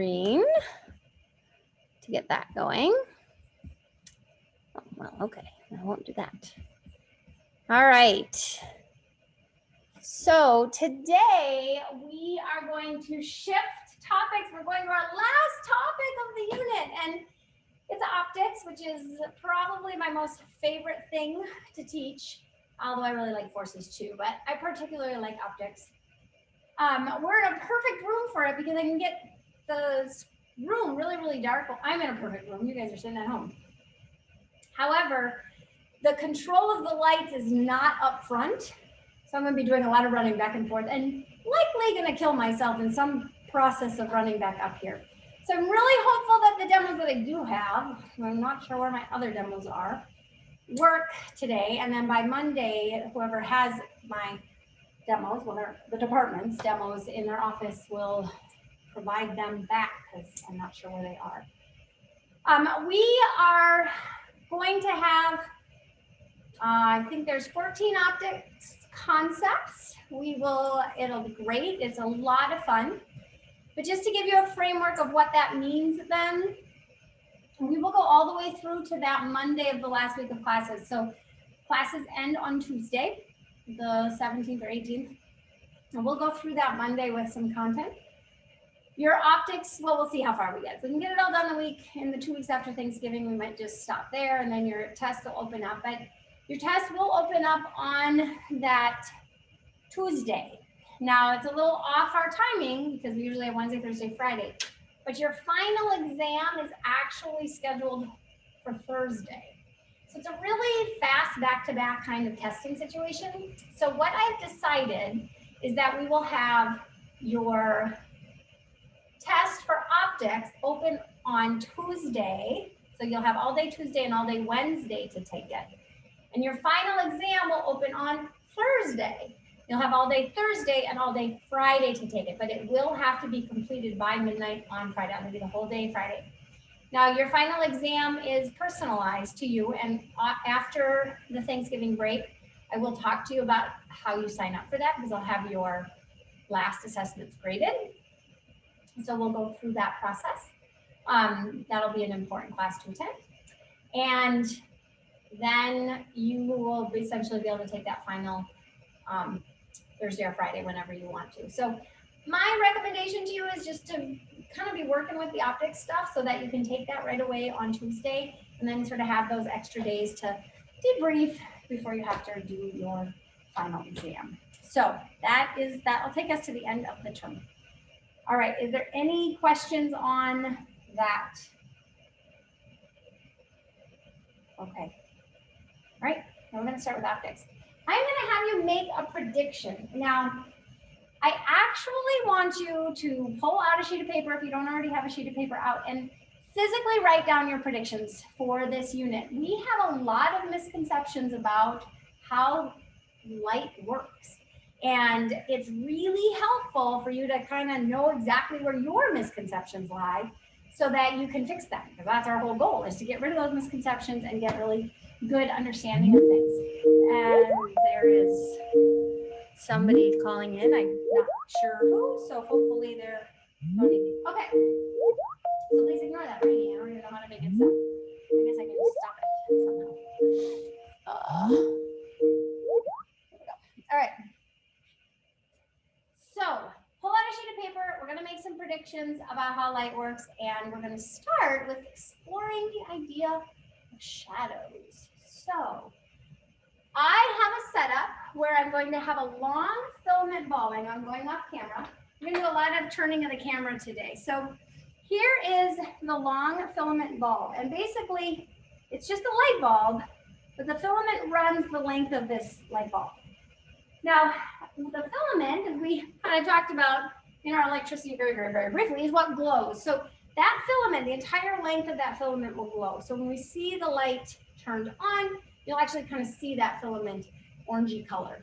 screen to get that going. Oh, well, okay, I won't do that. All right. So today we are going to shift topics. We're going to our last topic of the unit, and it's optics, which is probably my most favorite thing to teach, although I really like forces too, but I particularly like optics. We're in a perfect room for it because I can get the room really, really dark. Well, I'm in a perfect room. You guys are sitting at home. However, the control of the lights is not up front. So I'm going to be doing a lot of running back and forth and likely going to kill myself in some process of running back up here. So I'm really hopeful that the demos that I do have, I'm not sure where my other demos are, work today. And then by Monday, whoever has my demos, well, the department's demos in their office will provide them back because I'm not sure where they are. We are going to have, I think there's 14 optics concepts. It'll be great. It's a lot of fun. But just to give you a framework of what that means then, we will go all the way through to that Monday of the last week of classes. So classes end on Tuesday, the 17th or 18th. And we'll go through that Monday with some content. Your optics, well, we'll see how far we get. If we can get it all done in the 2 weeks after Thanksgiving, we might just stop there and then your test will open up. But your test will open up on that Tuesday. Now it's a little off our timing because we usually have Wednesday, Thursday, Friday, but your final exam is actually scheduled for Thursday. So it's a really fast back-to-back kind of testing situation. So what I've decided is that we will have your test for optics open on Tuesday. So you'll have all day Tuesday and all day Wednesday to take it. And your final exam will open on Thursday. You'll have all day Thursday and all day Friday to take it, but it will have to be completed by midnight on Friday. I'm gonna do the whole day Friday. Now your final exam is personalized to you, and after the Thanksgiving break, I will talk to you about how you sign up for that because I'll have your last assessments graded. So we'll go through that process. That'll be an important class to attend. And then you will essentially be able to take that final Thursday or Friday whenever you want to. So my recommendation to you is just to kind of be working with the optics stuff so that you can take that right away on Tuesday and then sort of have those extra days to debrief before you have to do your final exam. So that'll take us to the end of the term. All right, is there any questions on that? Okay. All right, now we're going to start with optics. I'm going to have you make a prediction. Now, I actually want you to pull out a sheet of paper if you don't already have a sheet of paper out and physically write down your predictions for this unit. We have a lot of misconceptions about how light works. And it's really helpful for you to kind of know exactly where your misconceptions lie so that you can fix them. Because that's our whole goal, is to get rid of those misconceptions and get really good understanding of things. And there is somebody calling in. I'm not sure who, so hopefully they're phoning me. Okay. So please ignore that ringing. I don't even know how to make it stop. I guess I can just stop it somehow. There we go. All right. So pull out a sheet of paper. We're going to make some predictions about how light works, and we're going to start with exploring the idea of shadows. So I have a setup where I'm going to have a long filament bulb. I know I'm going off camera. We're going to do a lot of turning of the camera today. So here is the long filament bulb, and basically it's just a light bulb, but the filament runs the length of this light bulb. Now, the filament, as we kind of talked about in our electricity very, very, very briefly, is what glows. So that filament, the entire length of that filament will glow. So when we see the light turned on, you'll actually kind of see that filament orangey color.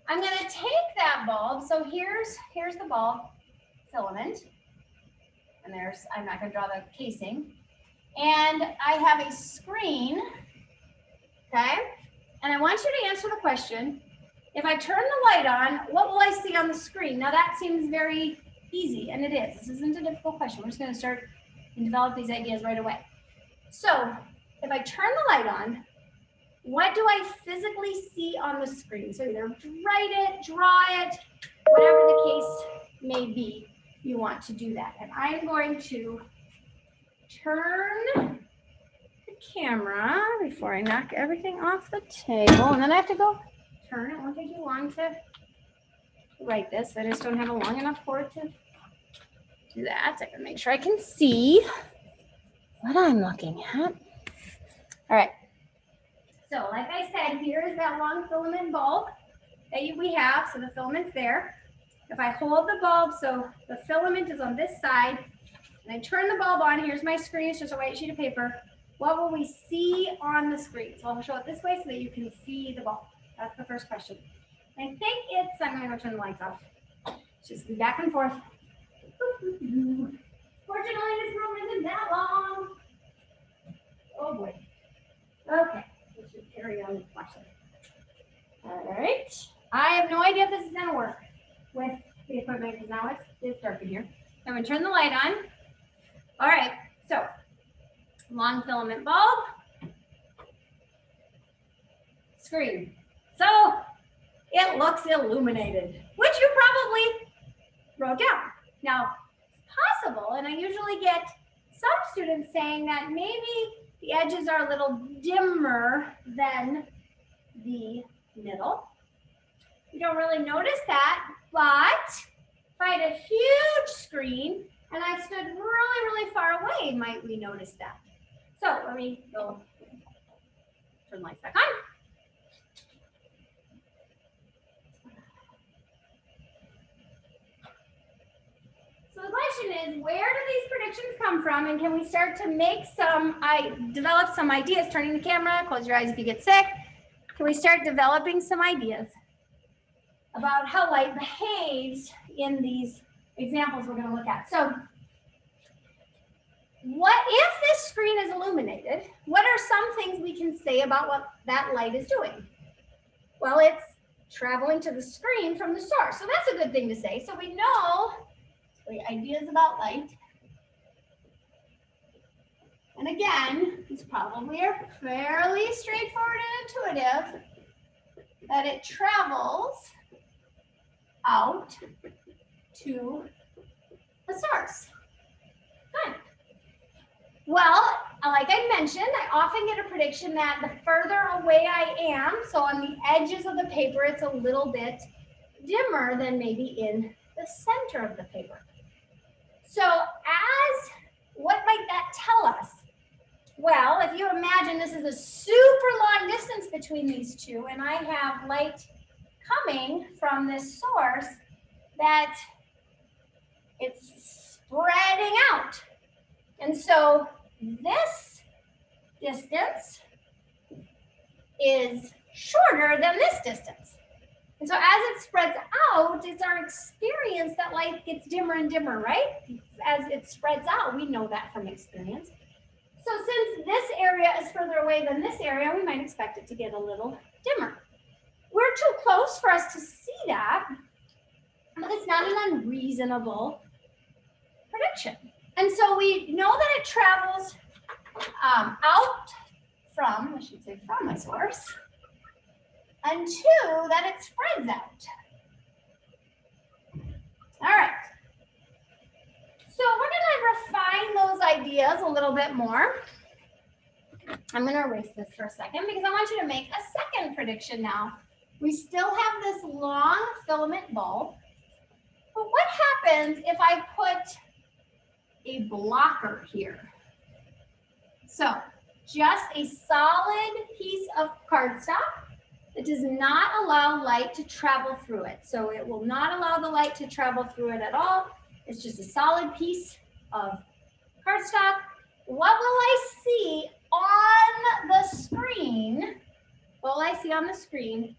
I'm going to take that bulb. So here's the bulb filament. And I'm not going to draw the casing. And I have a screen, okay? And I want you to answer the question, if I turn the light on, what will I see on the screen? Now that seems very Easy, and it is. This isn't a difficult question. We're just going to start and develop these ideas right away. So if I turn the light on, what do I physically see on the screen? So either write it, draw it, whatever the case may be, you want to do that. And I'm going to turn the camera before I knock everything off the table. And then I have to go turn. It won't take you long to write this. I just don't have a long enough cord to do that. I can make sure I can see what I'm looking at. All right. So like I said, here is that long filament bulb that we have. So the filament's there. If I hold the bulb, so the filament is on this side, and I turn the bulb on, here's my screen, it's just a white sheet of paper. What will we see on the screen? So I'll show it this way so that you can see the bulb. That's the first question. I think it's, I'm gonna go turn the lights off. Just be back and forth. Fortunately, this room isn't that long. Oh boy. Okay, we should carry on the flashlight. All right. I have no idea if this is gonna work with the equipment because now it's dark in here. I'm gonna turn the light on. All right, so long filament bulb, screen. So it looks illuminated, which you probably wrote down. Now, it's possible, and I usually get some students saying that maybe the edges are a little dimmer than the middle. You don't really notice that, but if I had a huge screen and I stood really, really far away, might we notice that? So let me go turn the lights back on. So the question is, where do these predictions come from, and can we start to make develop some ideas? Turning the camera, close your eyes if you get sick. Can we start developing some ideas about how light behaves in these examples we're going to look at? So what if this screen is illuminated? What are some things we can say about what that light is doing? Well, it's traveling to the screen from the source. So that's a good thing to say. So we know the ideas about light. And again, these probably are fairly straightforward and intuitive, that it travels out to the source. Good. Well, like I mentioned, I often get a prediction that the further away I am, so on the edges of the paper, it's a little bit dimmer than maybe in the center of the paper. So what might that tell us? Well, if you imagine this is a super long distance between these two, and I have light coming from this source, that it's spreading out. And so this distance is shorter than this distance. And so as it spreads out, it's our experience that light gets dimmer and dimmer, right? As it spreads out, we know that from experience. So since this area is further away than this area, we might expect it to get a little dimmer. We're too close for us to see that, but it's not an unreasonable prediction. And so we know that it travels out from, I should say from my source, and two, that it spreads out. All right. So we're going to refine those ideas a little bit more. I'm going to erase this for a second because I want you to make a second prediction now. We still have this long filament bulb, but what happens if I put a blocker here? So just a solid piece of cardstock that does not allow light to travel through it. So it will not allow the light to travel through it at all. It's just a solid piece of cardstock. What will I see on the screen? What will I see on the screen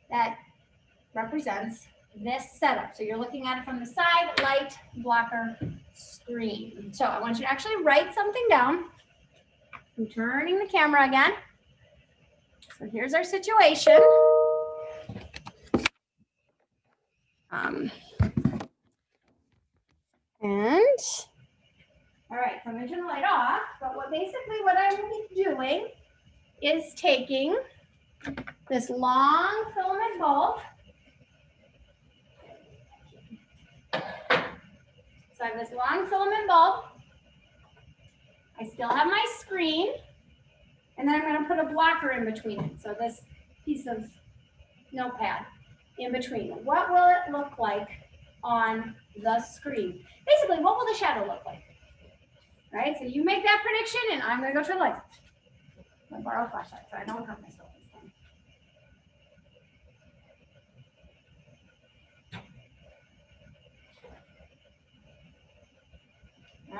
that represents this setup? So you're looking at it from the side, light, blocker, screen. So I want you to actually write something down. I'm turning the camera again. So here's our situation. And, all right, so I'm going to turn the light off, but basically what I'm be doing is taking this long filament bulb. So I have this long filament bulb. I still have my screen, and then I'm going to put a blocker in between it. So this piece of notepad in between. What will it look like on the screen? Basically, what will the shadow look like? All right, so you make that prediction, and I'm going to go to the light. I'm going to borrow a flashlight so I don't hurt myself this time.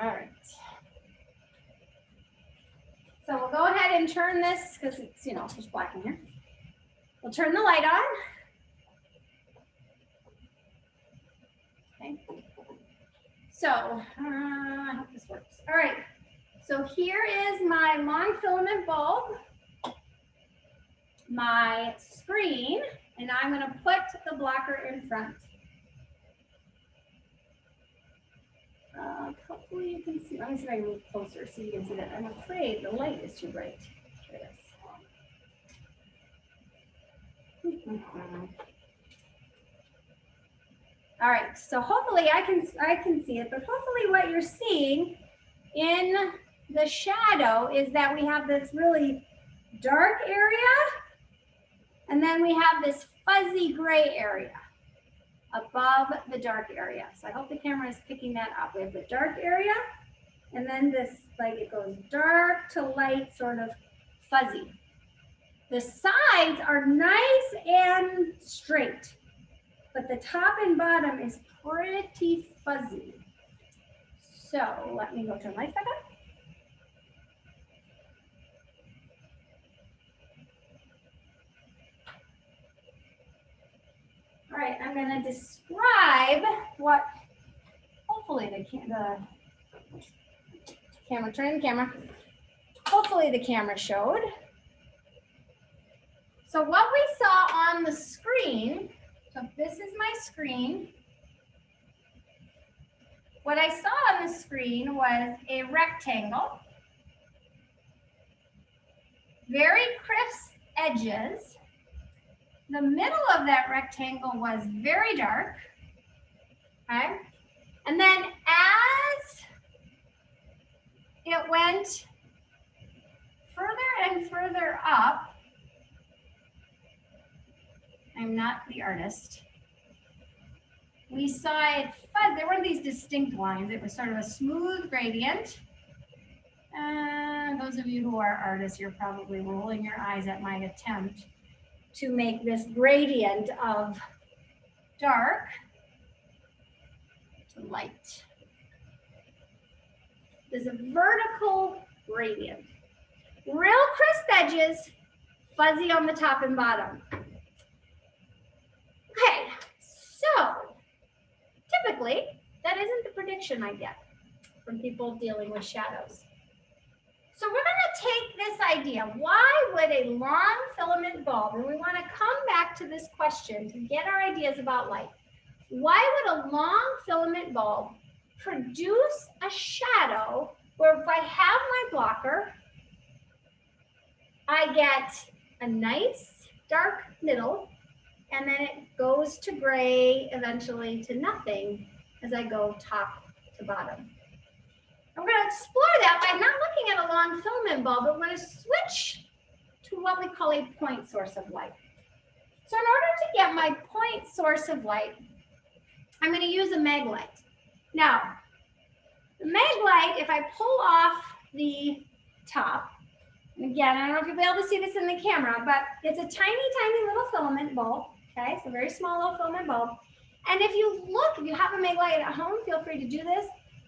All right. So we'll go ahead and turn this, because it's, there's black in here. We'll turn the light on. Okay. So, I hope this works. All right. So here is my long filament bulb, my screen, and I'm going to put the blocker in front. Hopefully you can see. Let me see if I can move closer so you can see that. I'm afraid the light is too bright. Try this. All right, so hopefully I can see it, but hopefully what you're seeing in the shadow is that we have this really dark area, and then we have this fuzzy gray area above the dark area. So I hope the camera is picking that up. We have the dark area, and then this, like, it goes dark to light, sort of fuzzy. The sides are nice and straight, but the top and bottom is pretty fuzzy. So let me go turn the lights back up. All right, I'm going to describe what hopefully the camera, turn the camera. Hopefully the camera showed. So what we saw on the screen, so this is my screen. What I saw on the screen was a rectangle, very crisp edges. The middle of that rectangle was very dark, okay? And then as it went further and further up, I'm not the artist, we saw it fuzz. There weren't these distinct lines. It was sort of a smooth gradient. Those of you who are artists, you're probably rolling your eyes at my attempt to make this gradient of dark to light. There's a vertical gradient. Real crisp edges, fuzzy on the top and bottom. Okay, so typically that isn't the prediction I get from people dealing with shadows. So we're going to take this idea. Why would a long filament bulb, and we want to come back to this question to get our ideas about light. Why would a long filament bulb produce a shadow where if I have my blocker, I get a nice dark middle, and then it goes to gray, eventually to nothing as I go top to bottom. And we're going to explore that by not looking at a long filament bulb, but we're going to switch to what we call a point source of light. So in order to get my point source of light, I'm going to use a mag light. Now, the mag light, if I pull off the top, and again, I don't know if you'll be able to see this in the camera, but it's a tiny, tiny little filament bulb. Okay, it's a very small little filament bulb. And if you look, if you have a mag light at home, feel free to do this.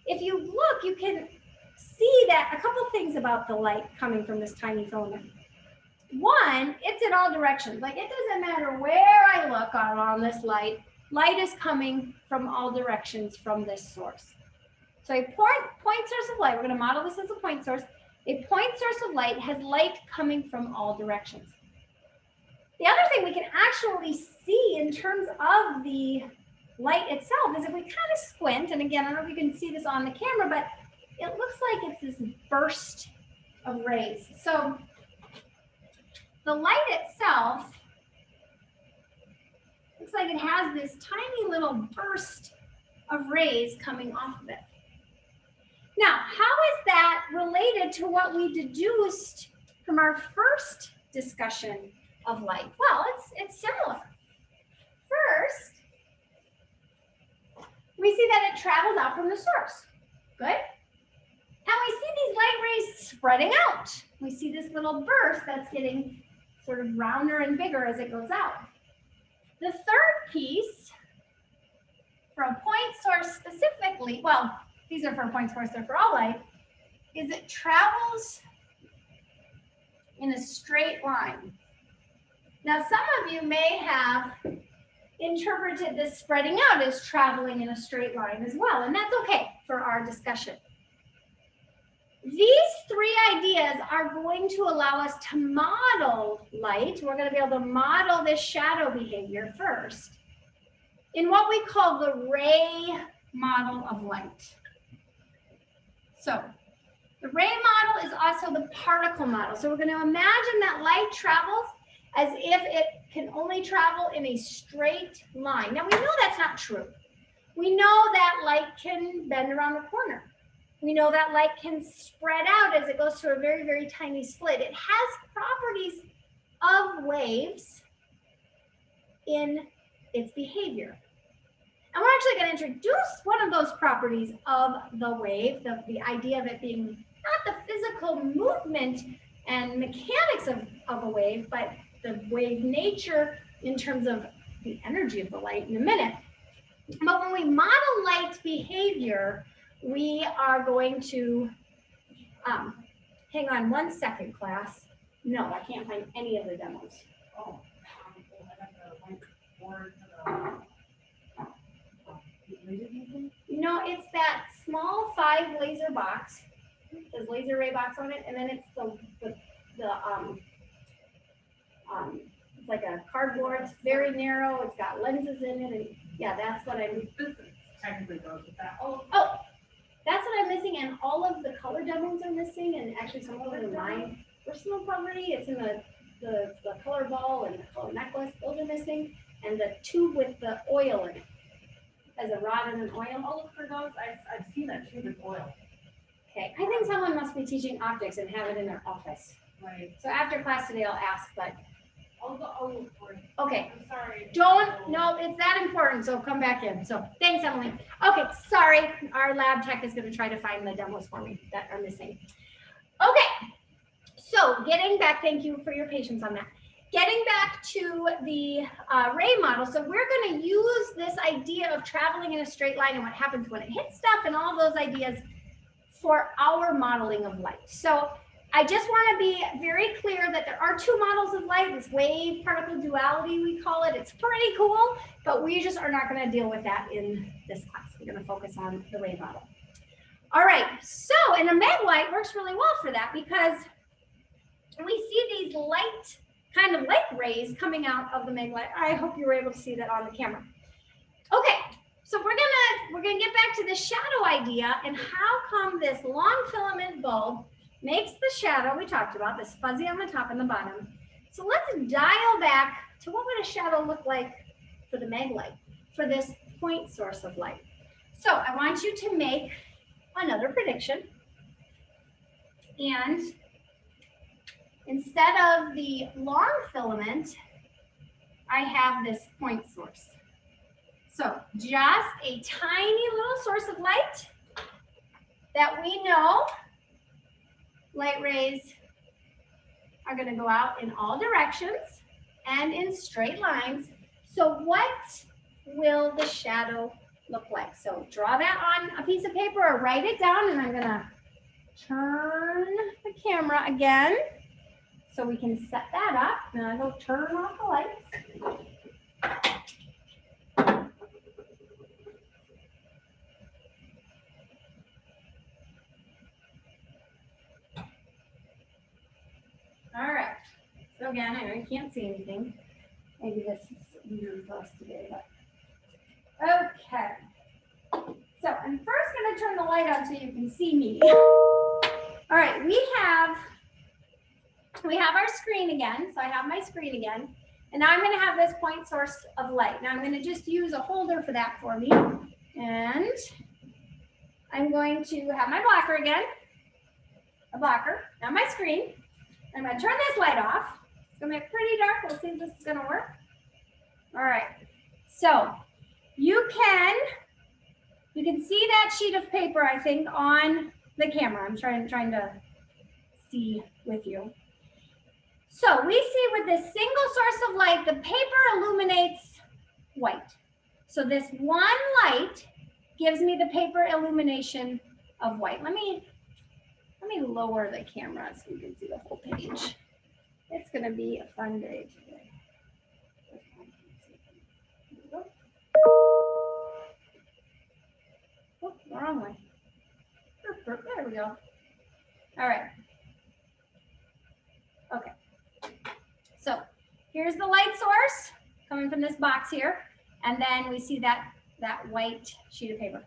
If you look, you can see that a couple things about the light coming from this tiny filament. One, it's in all directions. Like, it doesn't matter where I look on this light, light is coming from all directions from this source. So a point source of light, we're going to model this as a point source. A point source of light has light coming from all directions. The other thing we can actually see in terms of the light itself is if we kind of squint, and again, I don't know if you can see this on the camera, but it looks like it's this burst of rays. So the light itself looks like it has this tiny little burst of rays coming off of it. Now, how is that related to what we deduced from our first discussion of light? Well, it's similar. First, we see that it travels out from the source. Good. And we see these light rays spreading out. We see this little burst that's getting sort of rounder and bigger as it goes out. The third piece, for a point source specifically, well, these are for a point source, they're for all light, is it travels in a straight line. Now, some of you may have interpreted this spreading out as traveling in a straight line as well, and that's okay for our discussion. These three ideas are going to allow us to model light. We're going to be able to model this shadow behavior first in what we call the ray model of light. So the ray model is also the particle model. So we're going to imagine that light travels as if it can only travel in a straight line. Now, we know that's not true. We know that light can bend around the corner. We know that light can spread out as it goes through a very, very tiny slit. It has properties of waves in its behavior. And we're actually going to introduce one of those properties of the wave, the idea of it being not the physical movement and mechanics of a wave, but the wave nature in terms of the energy of the light in a minute. But when we model light behavior, we are going to, hang on one second, class. No, I can't find any of the demos. Oh, no, it's that small 5 laser box. It says laser ray box on it, and then it's it's like a cardboard. It's very narrow. It's got lenses in it, and yeah, that's what I'm. This technically goes with that. Oh, that's what I'm missing, and all of the color demos are missing, and actually some of them are my personal property. It's in the color ball and the color necklace. Those are missing, and the tube with the oil in it. As a rod and an oil. I'll look for those. I've seen that tube with oil. Okay, I think someone must be teaching optics and have it in their office. Right. So after class today, I'll ask, but. I'll look for it. Okay. I'm sorry. No, it's that important, so come back in. So thanks, Emily. Okay, sorry. Our lab tech is going to try to find the demos for me that are missing. Okay, so getting back, thank you for your patience on that. Getting back to the ray model, so we're going to use this idea of traveling in a straight line and what happens when it hits stuff and all those ideas for our modeling of light. So I just want to be very clear that there are 2 models of light, this wave particle duality, we call it. It's pretty cool, but we just are not going to deal with that in this class. We're going to focus on the ray model. All right, so, and a mag light works really well for that because we see these kind of light rays coming out of the mag light. I hope you were able to see that on the camera. Okay, so we're gonna get back to the shadow idea and how come this long filament bulb makes the shadow we talked about, this fuzzy on the top and the bottom. So let's dial back to what would a shadow look like for the mag light, for this point source of light. So I want you to make another prediction. And instead of the long filament, I have this point source. So just a tiny little source of light that we know light rays are going to go out in all directions and in straight lines. So what will the shadow look like? So draw that on a piece of paper or write it down, and I'm going to turn the camera again so we can set that up. And I go turn off the lights. All right. So again, I know you can't see anything. Maybe this is weird for us today, but Okay. So I'm first going to turn the light on so you can see me. All right, we have our screen again. So I have my screen again. And now I'm going to have this point source of light. Now I'm going to just use a holder for that for me. And I'm going to have my blocker again. A blocker on my screen. I'm going to turn this light off. It's going to be pretty dark. We'll see if this is going to work. All right. So you can see that sheet of paper, I think, on the camera. I'm trying to see with you. So we see with this single source of light, the paper illuminates white. So this one light gives me the paper illumination of white. Let me lower the camera so you can see the whole page. It's going to be a fun day today. Oh, the wrong way. There we go. All right. Okay. So here's the light source coming from this box here. And then we see that white sheet of paper.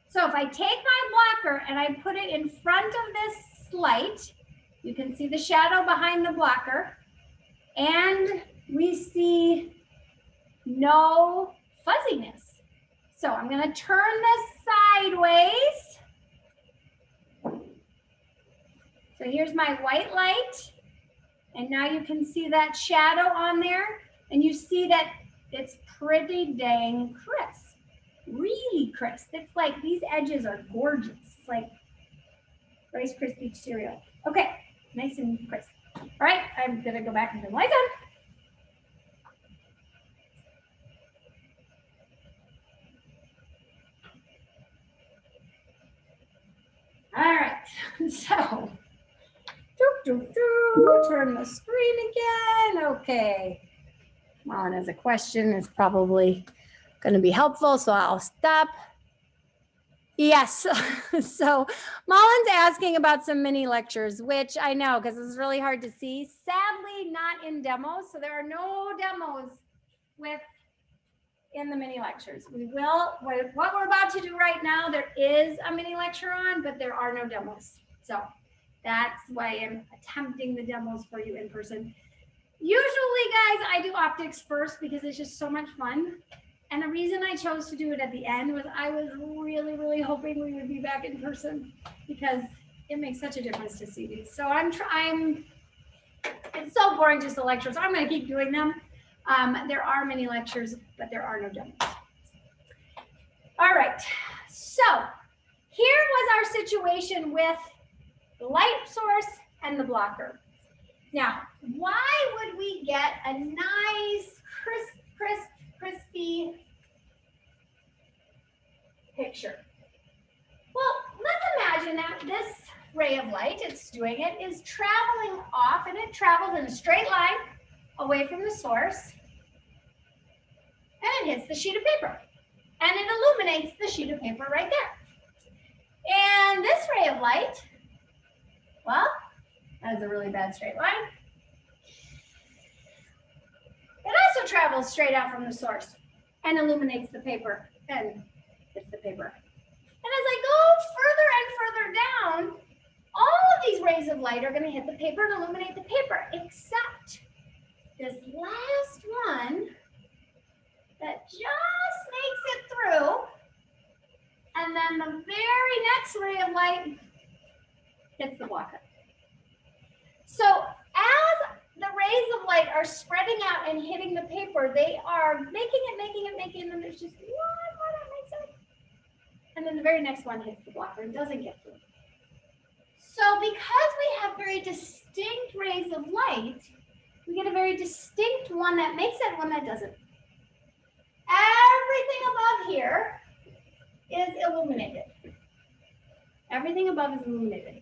So if I take my blocker and I put it in front of this light, you can see the shadow behind the blocker. And we see no fuzziness. So I'm going to turn this sideways. So here's my white light. And now you can see that shadow on there. And you see that it's pretty dang crisp. Really crisp. It's like these edges are gorgeous. It's like Rice Krispie cereal. Okay, nice and crisp. All right, I'm going to go back and turn the lights on. All right, so turn the screen again. Okay. Malin has a question. It's probably going to be helpful, so I'll stop. Yes. So Malin's asking about some mini lectures, which I know because it's really hard to see. Sadly, not in demos. So there are no demos in the mini lectures. We will, what we're about to do right now, there is a mini lecture on, but there are no demos. So that's why I'm attempting the demos for you in person. Usually, guys, I do optics first because it's just so much fun. And the reason I chose to do it at the end was I was really, really hoping we would be back in person because it makes such a difference to see these. So it's so boring just a lecture, so I'm going to keep doing them. There are many lectures, but there are no demos. All right, so here was our situation with the light source and the blocker. Now, why would we get a nice, crispy picture? Well, let's imagine that this ray of light, it's doing it, is traveling off, and it travels in a straight line away from the source, and it hits the sheet of paper, and it illuminates the sheet of paper right there. And this ray of light, well, that is a really bad straight line. It also travels straight out from the source and illuminates the paper and hits the paper. And as I go further and further down, all of these rays of light are going to hit the paper and illuminate the paper, except this last one that just makes it through. And then the very next ray of light hits the blocker. So as the rays of light are spreading out and hitting the paper, they are making it, and then there's just one more that makes it. And then the very next one hits the blocker and doesn't get through. So because we have very distinct rays of light, we get a very distinct one that makes it, one that doesn't. Everything above here is illuminated. Everything above is illuminated.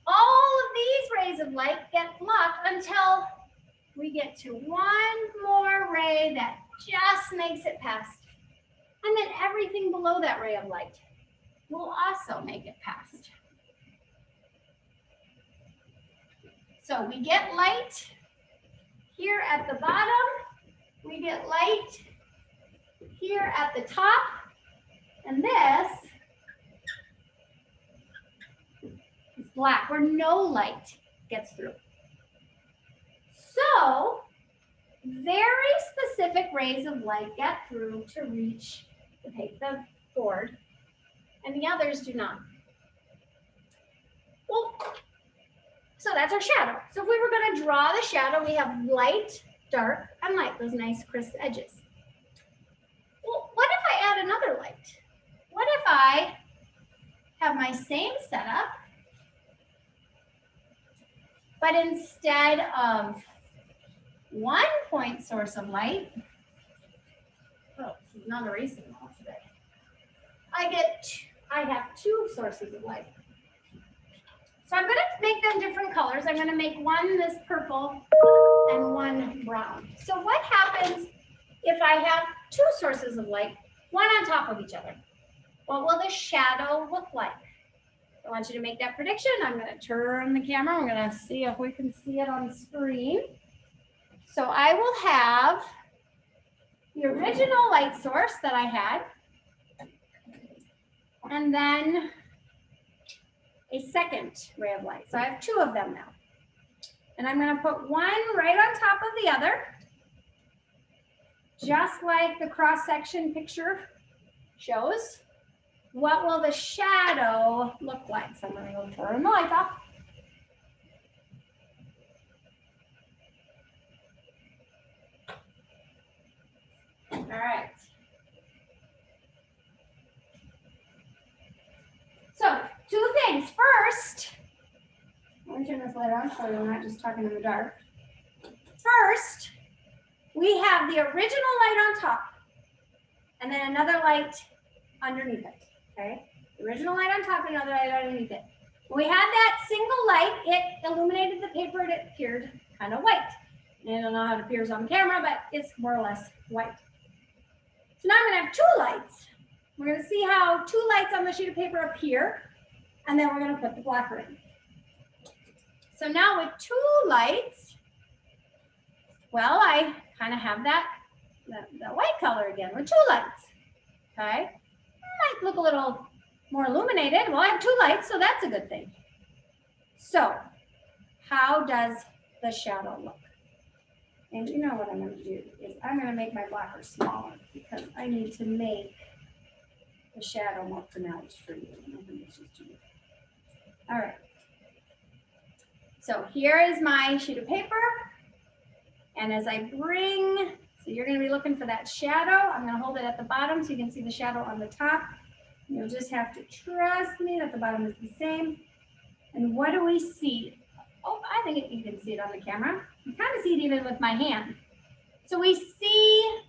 All of these rays of light get blocked until we get to one more ray that just makes it past. And then everything below that ray of light will also make it past. So we get light here at the bottom. We get light here at the top, and this is black, where no light gets through. So very specific rays of light get through to reach the board, and the others do not. Well, so that's our shadow. So if we were going to draw the shadow, we have light, dark, and light, those nice crisp edges. Well, what if I add another light? What if I have my same setup, but instead of one point source of light, oh, this is not erasing all today. I have two sources of light. So I'm going to make them different colors. I'm going to make one this purple and one brown. So what happens if I have two sources of light, one on top of each other? What will the shadow look like? I want you to make that prediction. I'm going to turn the camera. We're going to see if we can see it on screen. So I will have the original light source that I had, and then a second ray of light. So I have two of them now. And I'm going to put one right on top of the other, just like the cross-section picture shows. What will the shadow look like? So I'm going to go turn the lights off. All right. So two things. First, let me turn this light on so we're not just talking in the dark. First, we have the original light on top and then another light underneath it, okay? The original light on top and another light underneath it. When we had that single light, it illuminated the paper and it appeared kind of white. I don't know how it appears on camera, but it's more or less white. So now I'm going to have two lights. We're going to see how two lights on the sheet of paper appear, and then we're going to put the blacker in. So now with two lights, well, I kind of have that white color again with two lights, okay? It might look a little more illuminated. Well, I have two lights, so that's a good thing. So how does the shadow look? And you know what I'm going to do is I'm going to make my blocker smaller because I need to make the shadow more pronounced for you. All right. So here is my sheet of paper. And as I bring, so you're going to be looking for that shadow. I'm going to hold it at the bottom so you can see the shadow on the top. You'll just have to trust me that the bottom is the same. And what do we see? Oh, I think you can see it on the camera. You kind of see it even with my hand. So we see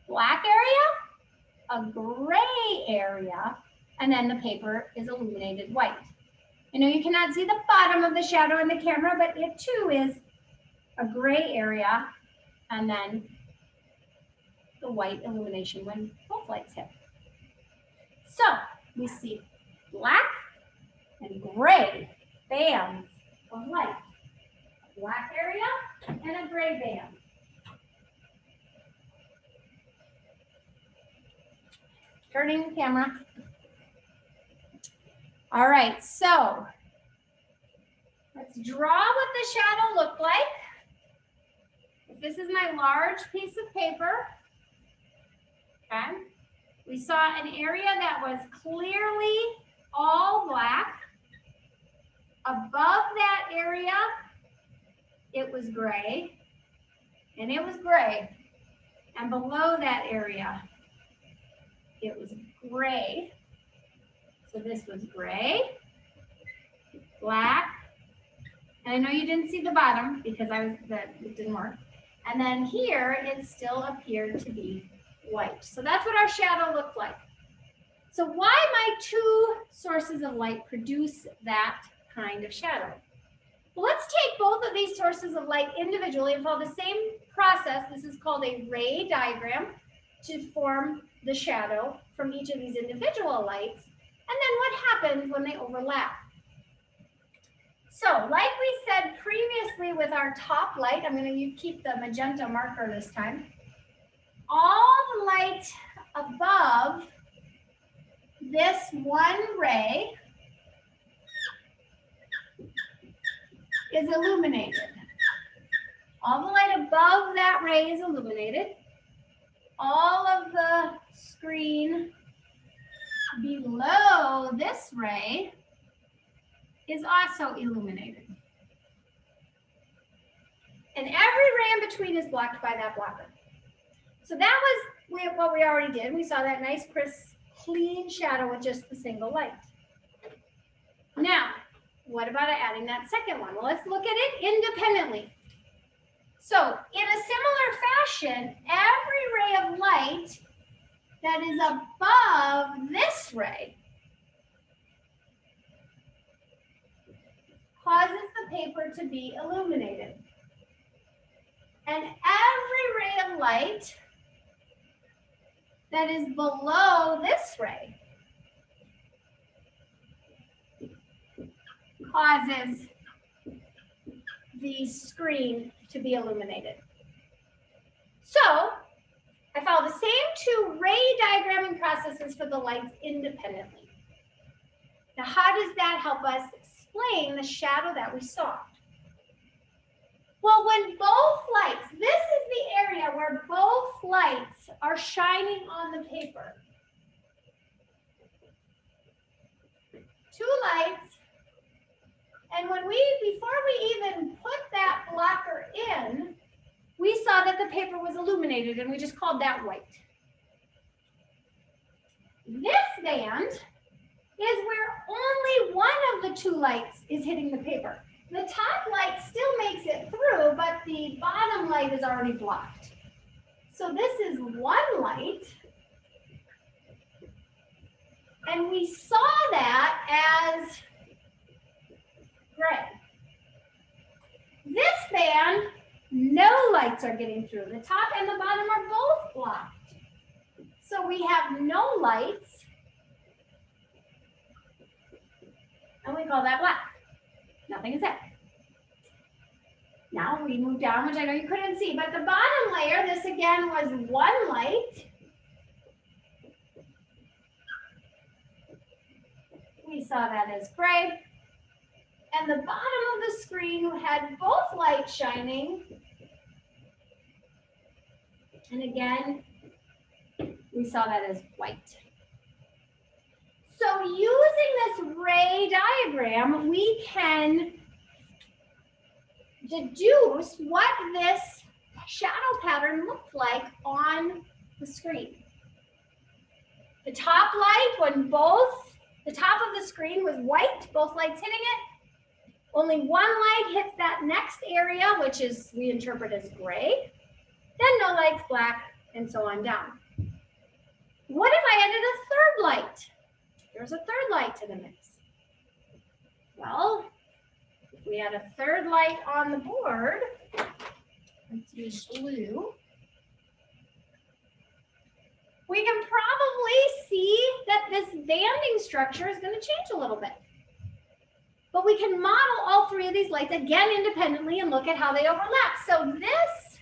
black area, a gray area, and then the paper is illuminated white. You know, you cannot see the bottom of the shadow in the camera, but it too is a gray area, and then the white illumination when both lights hit. So we see black and gray bands of light. A black area and a gray band. Turning the camera. All right, so let's draw what the shadow looked like. If this is my large piece of paper, okay, we saw an area that was clearly all black. Above that area, it was gray, and it was gray. And below that area, it was gray. So this was gray, black, and I know you didn't see the bottom because it didn't work. And then here, it still appeared to be white. So that's what our shadow looked like. So why might two sources of light produce that kind of shadow? Well, let's take both of these sources of light individually and follow the same process. This is called a ray diagram to form the shadow from each of these individual lights. And then what happens when they overlap? So like we said previously with our top light, I'm going to keep the magenta marker this time. all the light above this one ray is illuminated. All the light above that ray is illuminated. All of the screen below this ray is also illuminated. And every ray in between is blocked by that blocker. So that was what we already did. We saw that nice, crisp, clean shadow with just the single light. Now, what about adding that second one? Well, let's look at it independently. So in a similar fashion, every ray of light that is above this ray causes the paper to be illuminated. And every ray of light that is below this ray causes the screen to be illuminated. So I follow the same two ray diagramming processes for the lights independently. Now, how does that help us explain the shadow that we saw? Well, when both lights, this is the area where both lights are shining on the paper. Two lights. And when before we even put that blocker in, we saw that the paper was illuminated and we just called that white. This band is where only one of the two lights is hitting the paper. The top light still makes it through, but the bottom light is already blocked. So this is one light. And we saw that as gray. This band, no lights are getting through. The top and the bottom are both blocked. So we have no lights. And we call that black. Nothing is there. Now we move down, which I know you couldn't see, but the bottom layer, this again was one light. We saw that as gray. And the bottom of the screen had both lights shining. And again, we saw that as white. So using this ray diagram, we can deduce what this shadow pattern looked like on the screen. The top light, when the top of the screen was white, both lights hitting it, only one light hits that next area, which is we interpret as gray, then no lights, black, and so on down. What if I added a third light? There's a third light to the mix. Well, if we add a third light on the board, let's use blue, we can probably see that this banding structure is going to change a little bit. But we can model all three of these lights again independently and look at how they overlap. So this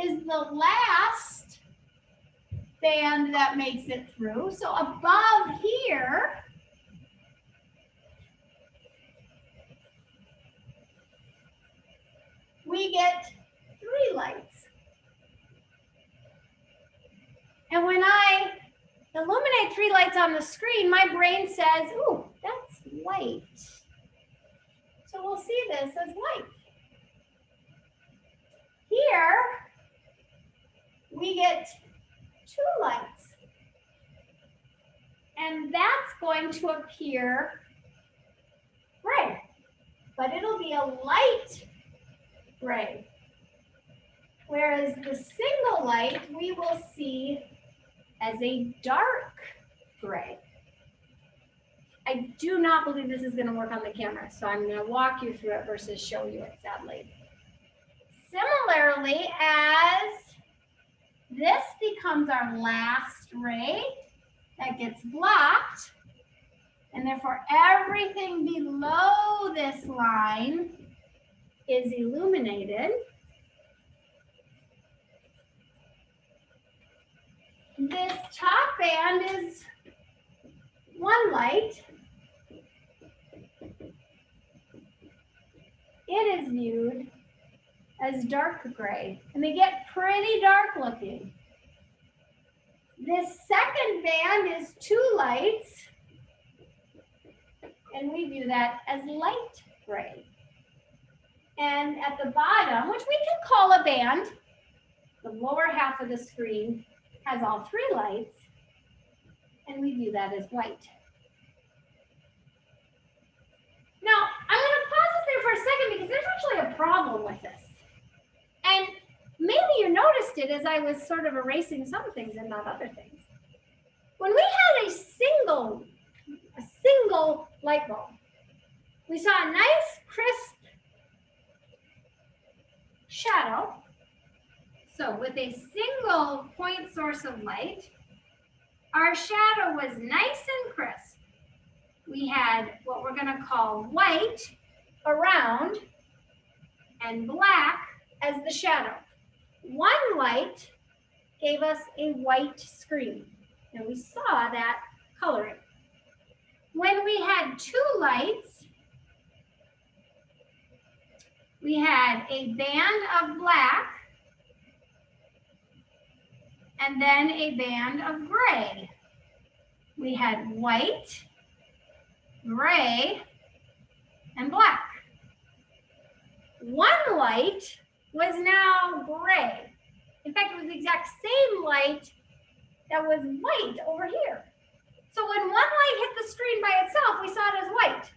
is the last band that makes it through. So above here, we get three lights. And when I illuminate three lights on the screen, my brain says, ooh, that's white. So we'll see this as white. Here, we get two lights. And that's going to appear gray, but it'll be a light gray. Whereas the single light we will see as a dark gray. I do not believe this is going to work on the camera, so I'm going to walk you through it versus show you it, sadly. Similarly, as this becomes our last ray that gets blocked, and therefore everything below this line is illuminated. this top band is one light. It is viewed as dark gray, and they get pretty dark looking. This second band is two lights, and we view that as light gray. And at the bottom, which we can call a band, the lower half of the screen has all three lights, and we view that as white. Now, I'm going to pause this there for a second because there's actually a problem with this. And maybe you noticed it as I was sort of erasing some things and not other things. When we had a single light bulb, we saw a nice, crisp shadow. So with a single point source of light, our shadow was nice and crisp. We had what we're going to call white around and black as the shadow. One light gave us a white screen, and we saw that coloring. When we had two lights, we had a band of black and then a band of gray. We had white, gray, and black. One light was now gray. In fact, it was the exact same light that was white over here. So when one light hit the screen by itself, we saw it as white.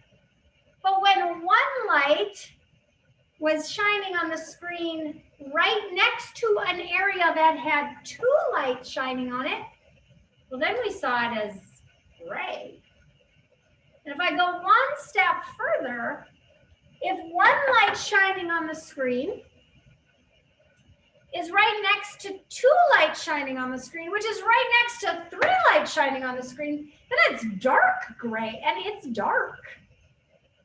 But when one light was shining on the screen right next to an area that had two lights shining on it, well, then we saw it as gray. And if I go one step further, if one light shining on the screen is right next to two lights shining on the screen, which is right next to three lights shining on the screen, then it's dark gray, and it's dark.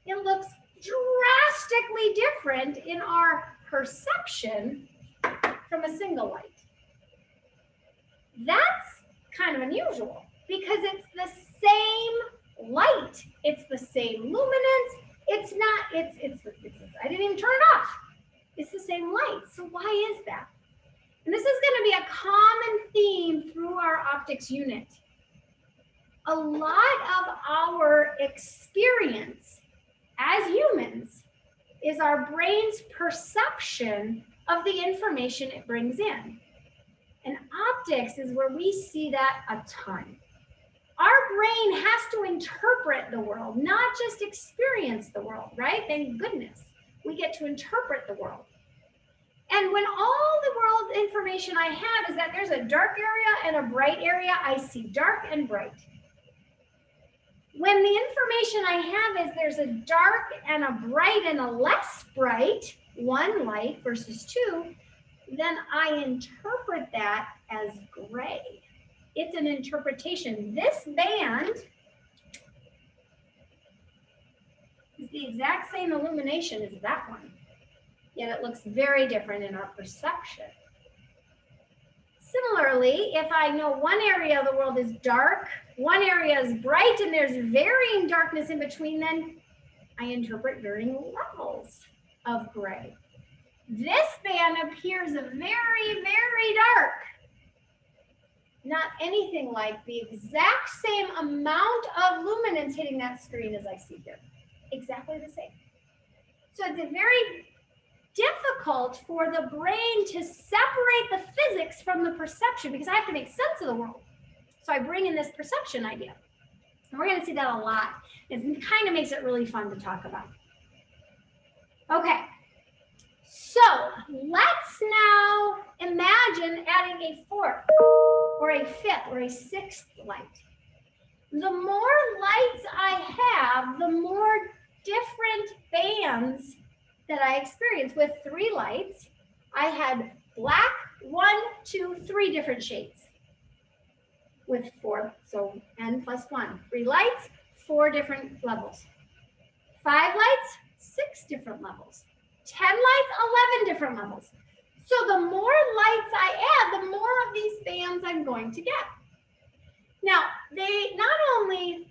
It looks drastically different in our perception from a single light. That's kind of unusual because it's the same light. It's the same luminance. It's not, I didn't even turn it off. It's the same light. So why is that? And this is going to be a common theme through our optics unit. A lot of our experience as humans is our brain's perception of the information it brings in. And optics is where we see that a ton. Our brain has to interpret the world, not just experience the world, right? Thank goodness we get to interpret the world. And when all the world information I have is that there's a dark area and a bright area, I see dark and bright. When the information I have is there's a dark and a bright and a less bright, one light versus two, then I interpret that as gray. It's an interpretation. This band is the exact same illumination as that one, yet it looks very different in our perception. Similarly, if I know one area of the world is dark, one area is bright, and there's varying darkness in between, then I interpret varying levels of gray. This band appears very, very dark. Not anything like the exact same amount of luminance hitting that screen as I see here. Exactly the same. So it's very difficult for the brain to separate the physics from the perception because I have to make sense of the world. So I bring in this perception idea. And we're going to see that a lot. It kind of makes it really fun to talk about. Okay. So let's now imagine adding a fourth or a fifth or a sixth light. The more lights I have, the more different bands that I experience. With three lights, I had black, 1, 2, 3 different shades. With four, so n plus 1. 3 lights, 4 different levels. 5 lights, 6 different levels. 10 lights, 11 different levels. So the more lights I add, the more of these bands I'm going to get. Now, they not only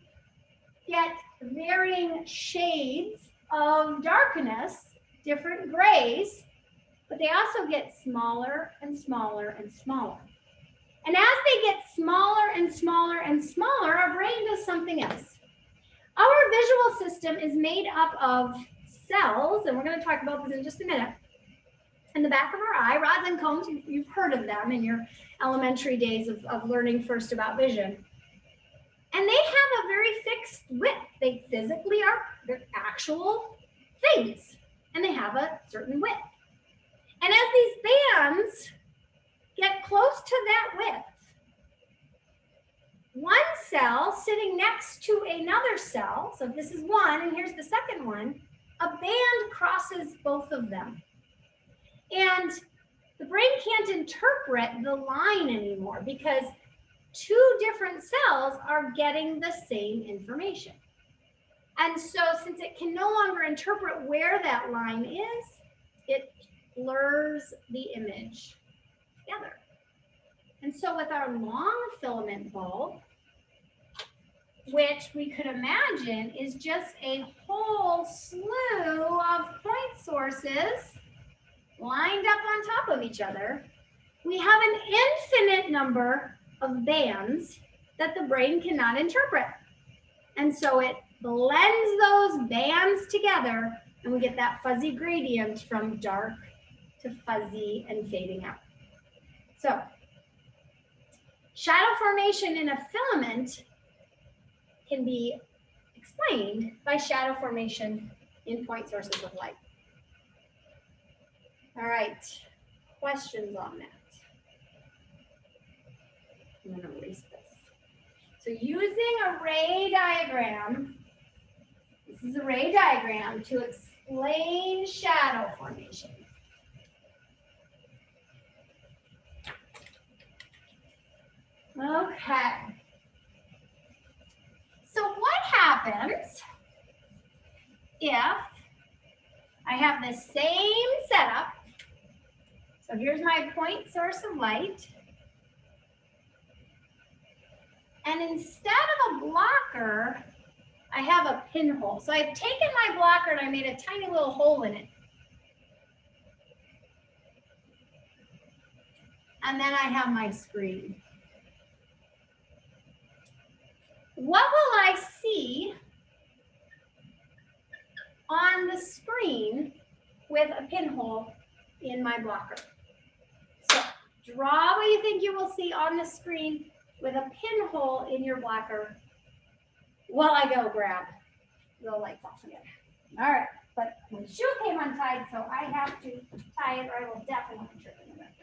get varying shades of darkness, different grays, but they also get smaller and smaller and smaller. And as they get smaller and smaller and smaller, our brain does something else. Our visual system is made up of cells, and we're going to talk about this in just a minute. In the back of our eye, rods and cones, you've heard of them in your elementary days of learning first about vision. And they have a very fixed width. They physically are, they're actual things, and they have a certain width. And as these bands get close to that width, one cell sitting next to another cell, so this is one, and here's the second one, a band crosses both of them. And the brain can't interpret the line anymore because two different cells are getting the same information. And so since it can no longer interpret where that line is, it blurs the image together. And so with our long filament bulb, which we could imagine is just a whole slew of point sources lined up on top of each other, we have an infinite number of bands that the brain cannot interpret. And so it blends those bands together, and we get that fuzzy gradient from dark to fuzzy and fading out. So shadow formation in a filament can be explained by shadow formation in point sources of light. All right, questions on that? I'm going to erase this. So using a ray diagram, this is a ray diagram to explain shadow formation. Okay. So what happens if I have the same setup? So here's my point source of light. And instead of a blocker, I have a pinhole. So I've taken my blocker and I made a tiny little hole in it. And then I have my screen. What will I see on the screen with a pinhole in my blocker? So draw what you think you will see on the screen with a pinhole in your blocker while I go grab the lights off again. All right, but my shoe came untied, so I have to tie it or I will definitely trip in the back.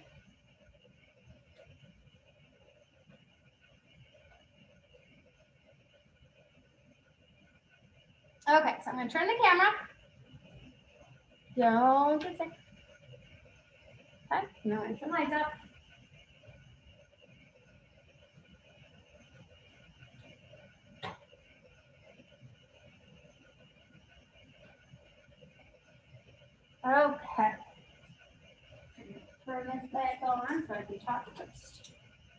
Okay, so I'm going to turn the camera. Don't get sick. Okay, now I turn the lights up. Okay. Turn this back on so I can talk first.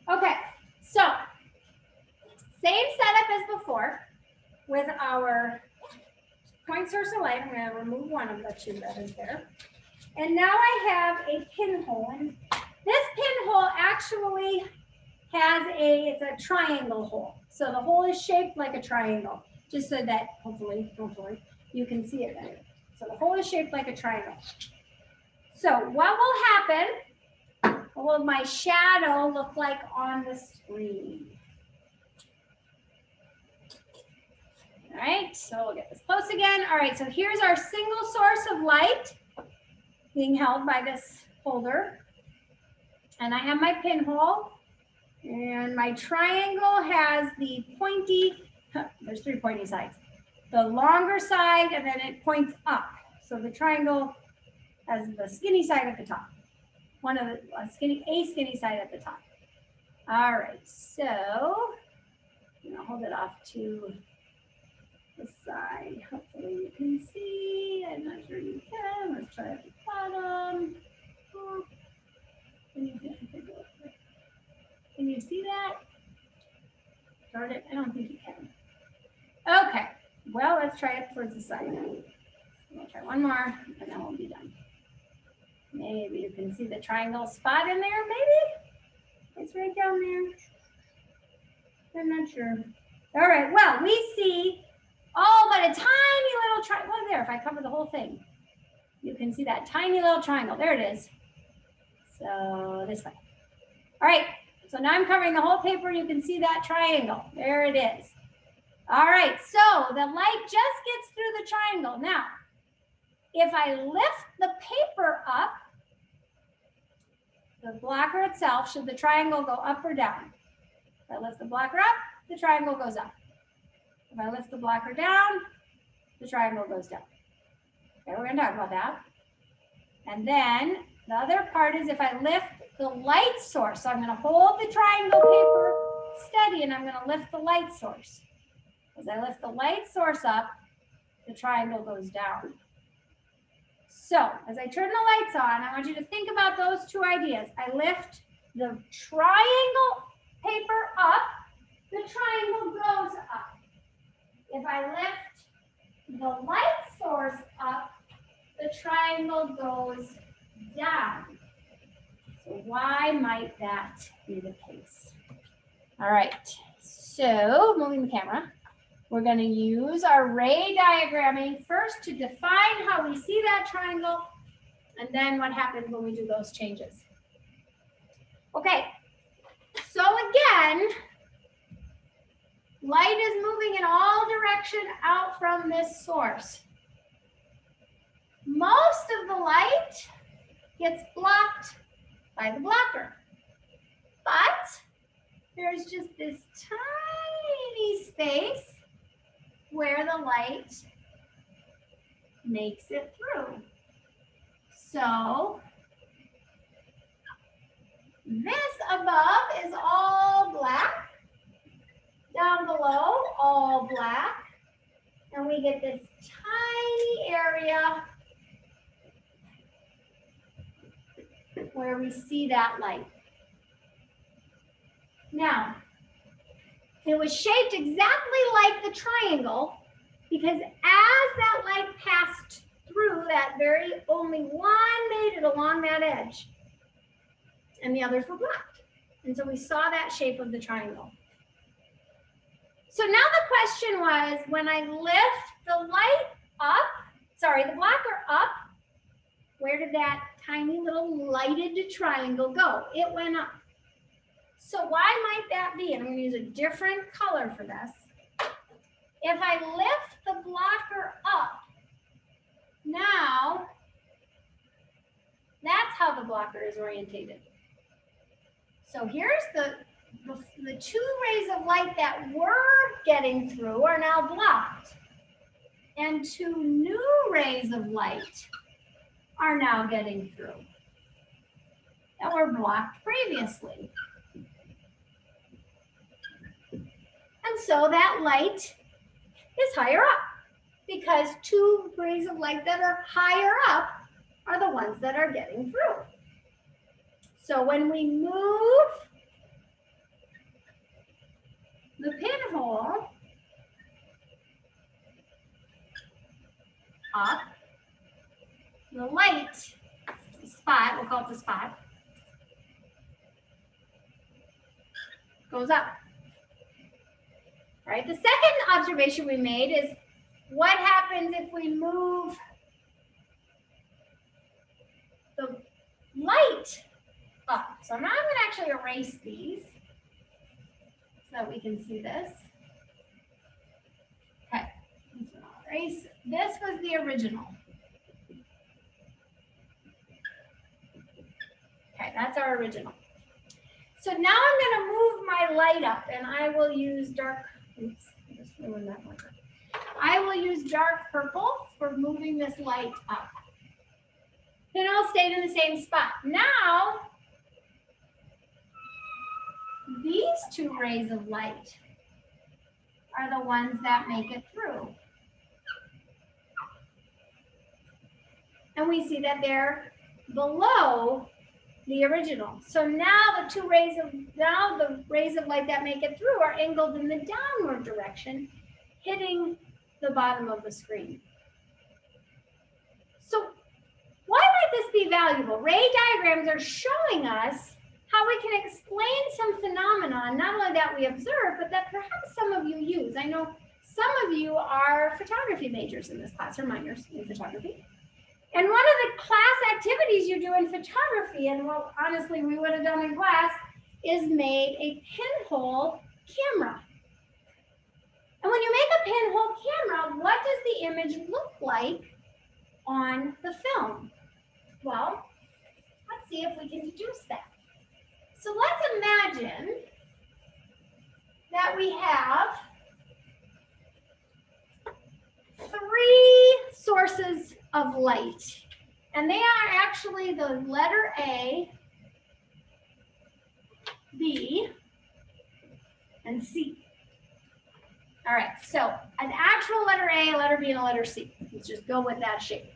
Okay, so same setup as before with our point source of light. I'm going to remove one of the two that is there. And now I have a pinhole. And this pinhole actually has it's a triangle hole. So the hole is shaped like a triangle, just so that hopefully you can see it better. So the hole is shaped like a triangle. So what will happen? What will my shadow look like on the screen? All right, so we'll get this close again. All right, so here's our single source of light being held by this holder. And I have my pinhole. And my triangle has the pointy, there's three pointy sides. The longer side, and then it points up. So the triangle has the skinny side at the top. One of the skinny side at the top. All right, so I'm gonna hold it off to the side. Hopefully you can see. I'm not sure you can. Let's try at the bottom. let's try it towards the side. We'll try one more, and then we'll be done. Maybe you can see the triangle spot in there, maybe? It's right down there. I'm not sure. All right, well, we see all but a tiny little triangle. Well, there, if I cover the whole thing, you can see that tiny little triangle. There it is. So this way. All right, so now I'm covering the whole paper. You can see that triangle. There it is. All right, so the light just gets through the triangle. Now, if I lift the paper up, the blocker itself, should the triangle go up or down? If I lift the blocker up, the triangle goes up. If I lift the blocker down, the triangle goes down. Okay, we're going to talk about that. And then the other part is if I lift the light source, so I'm going to hold the triangle paper steady and I'm going to lift the light source. As I lift the light source up, the triangle goes down. So as I turn the lights on, I want you to think about those two ideas. I lift the triangle paper up, the triangle goes up. If I lift the light source up, the triangle goes down. So why might that be the case? All right, so moving the camera. We're going to use our ray diagramming first to define how we see that triangle, and then what happens when we do those changes. Okay, so again, light is moving in all directions out from this source. Most of the light gets blocked by the blocker, but there's just this tiny space where the light makes it through. So this above is all black, down below all black, and we get this tiny area where we see that light. Now, it was shaped exactly like the triangle because as that light passed through that only one made it along that edge and the others were blocked. And so we saw that shape of the triangle. So now the question was, when I lift the blocker up, where did that tiny little lighted triangle go? It went up. So why might that be? And I'm going to use a different color for this. If I lift the blocker up, now that's how the blocker is orientated. So here's the two rays of light that were getting through are now blocked. And two new rays of light are now getting through that were blocked previously. And so that light is higher up because two rays of light that are higher up are the ones that are getting through. So when we move the pinhole up, the light spot, we'll call it the spot, goes up. Right? The second observation we made is what happens if we move the light up. So now I'm going to actually erase these so that we can see this. Okay, so I'll erase. This was the original. Okay, that's our original. So now I'm going to move my light up, and I will use dark. Oops, I just ruined that marker. I will use dark purple for moving this light up. Pinhole stayed in the same spot. Now, these two rays of light are the ones that make it through. And we see that they're below the original. So now the rays of light that make it through are angled in the downward direction, hitting the bottom of the screen. So why might this be valuable? Ray diagrams are showing us how we can explain some phenomena, not only that we observe, but that perhaps some of you use. I know some of you are photography majors in this class, or minors in photography. And one of the class activities you do in photography, and what honestly we would have done in class, is made a pinhole camera. And when you make a pinhole camera, what does the image look like on the film? Well, let's see if we can deduce that. So let's imagine that we have 3 sources of light. And they are actually the letter A, B, and C. All right, so an actual letter A, a letter B, and a letter C. Let's just go with that shape.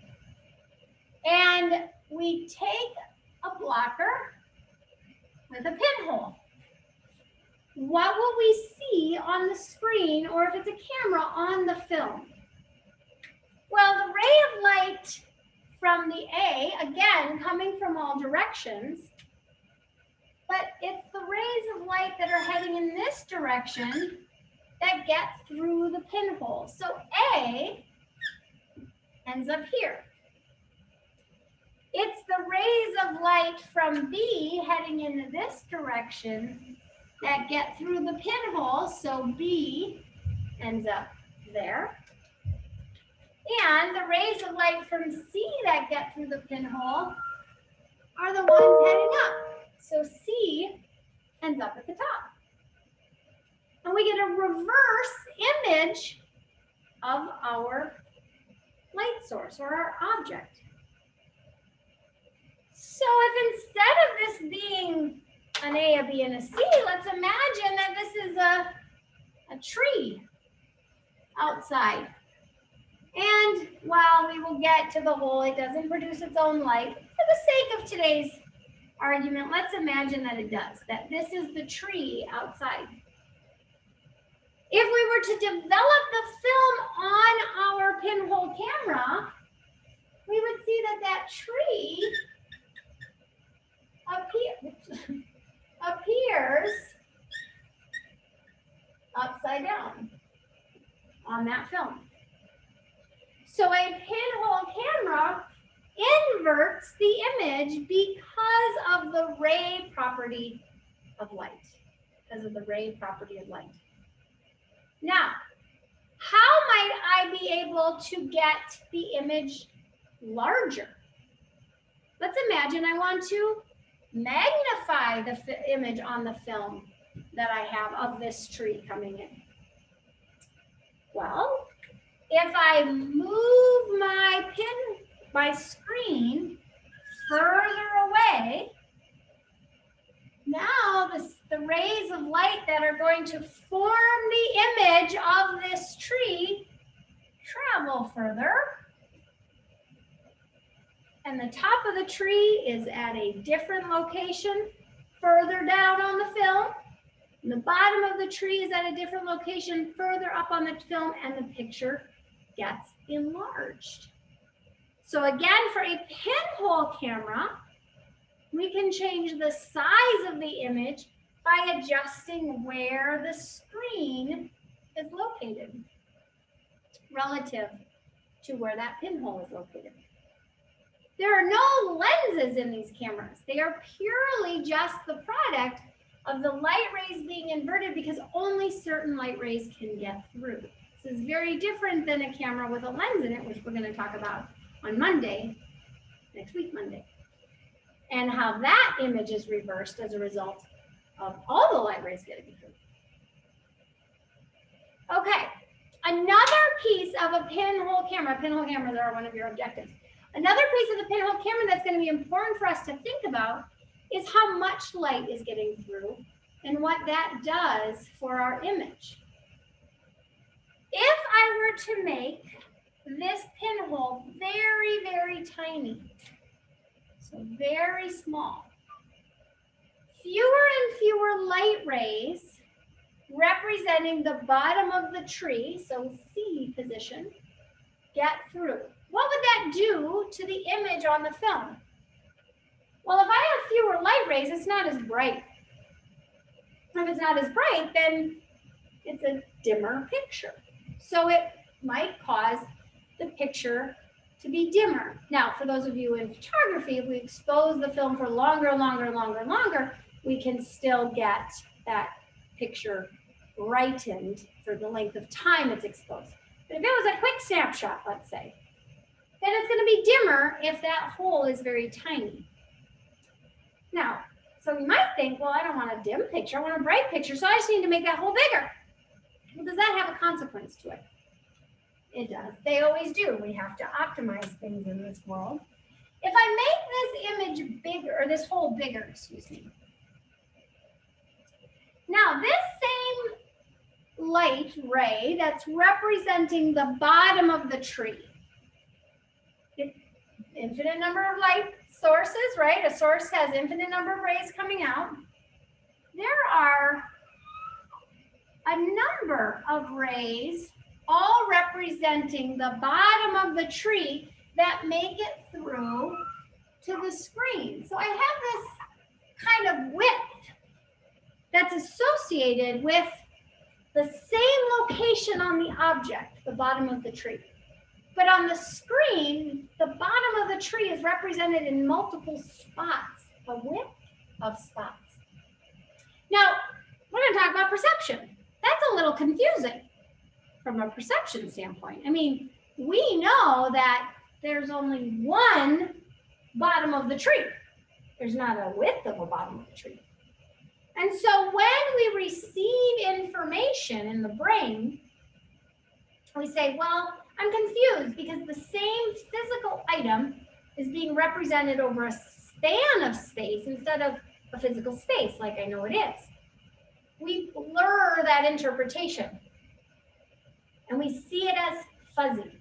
And we take a blocker with a pinhole. What will we see on the screen, or if it's a camera, on the film? Well, the ray of light from the A, again, coming from all directions, but it's the rays of light that are heading in this direction that get through the pinhole. So A ends up here. It's the rays of light from B heading in this direction that get through the pinhole, so B ends up there. And the rays of light from C that get through the pinhole are the ones heading up. So C ends up at the top. And we get a reverse image of our light source, or our object. So if instead of this being an A, a B, and a C, let's imagine that this is a tree outside. And while we will get to the whole, it doesn't produce its own light, for the sake of today's argument, let's imagine that it does, that this is the tree outside. If we were to develop the film on our pinhole camera, we would see that that tree appears upside down on that film. So a pinhole camera inverts the image because of the ray property of light. Now, how might I be able to get the image larger? Let's imagine I want to magnify the image on the film that I have of this tree coming in. Well, if I move my screen further away, now the rays of light that are going to form the image of this tree travel further. And the top of the tree is at a different location further down on the film. And the bottom of the tree is at a different location further up on the film, and the picture gets enlarged. So again, for a pinhole camera, we can change the size of the image by adjusting where the screen is located relative to where that pinhole is located. There are no lenses in these cameras. They are purely just the product of the light rays being inverted because only certain light rays can get through. This is very different than a camera with a lens in it, which we're going to talk about on Monday, next week Monday, and how that image is reversed as a result of all the light rays getting through. Okay, another piece of a pinhole camera, pinhole cameras are one of your objectives. Another piece of the pinhole camera that's going to be important for us to think about is how much light is getting through and what that does for our image. If I were to make this pinhole very, very tiny, so very small, fewer and fewer light rays representing the bottom of the tree, so C position, get through. What would that do to the image on the film? Well, if I have fewer light rays, it's not as bright. If it's not as bright, then it's a dimmer picture. So it might cause the picture to be dimmer. Now, for those of you in photography, if we expose the film for longer, we can still get that picture brightened for the length of time it's exposed. But if it was a quick snapshot, let's say, then it's going to be dimmer if that hole is very tiny. Now, so you might think, well, I don't want a dim picture, I want a bright picture, so I just need to make that hole bigger. Well, does that have a consequence to it? It does. They always do. We have to optimize things in this world. If I make this image bigger, or this hole bigger, excuse me. Now, this same light ray that's representing the bottom of the tree, infinite number of light sources, right? A source has infinite number of rays coming out. There are a number of rays all representing the bottom of the tree that make it through to the screen. So I have this kind of width that's associated with the same location on the object, the bottom of the tree. But on the screen, the bottom of the tree is represented in multiple spots, a width of spots. Now, we're going to talk about perception. That's a little confusing from a perception standpoint. I mean, we know that there's only one bottom of the tree. There's not a width of a bottom of the tree. And so when we receive information in the brain, we say, well, I'm confused because the same physical item is being represented over a span of space instead of a physical space like I know it is. We blur that interpretation and we see it as fuzzy.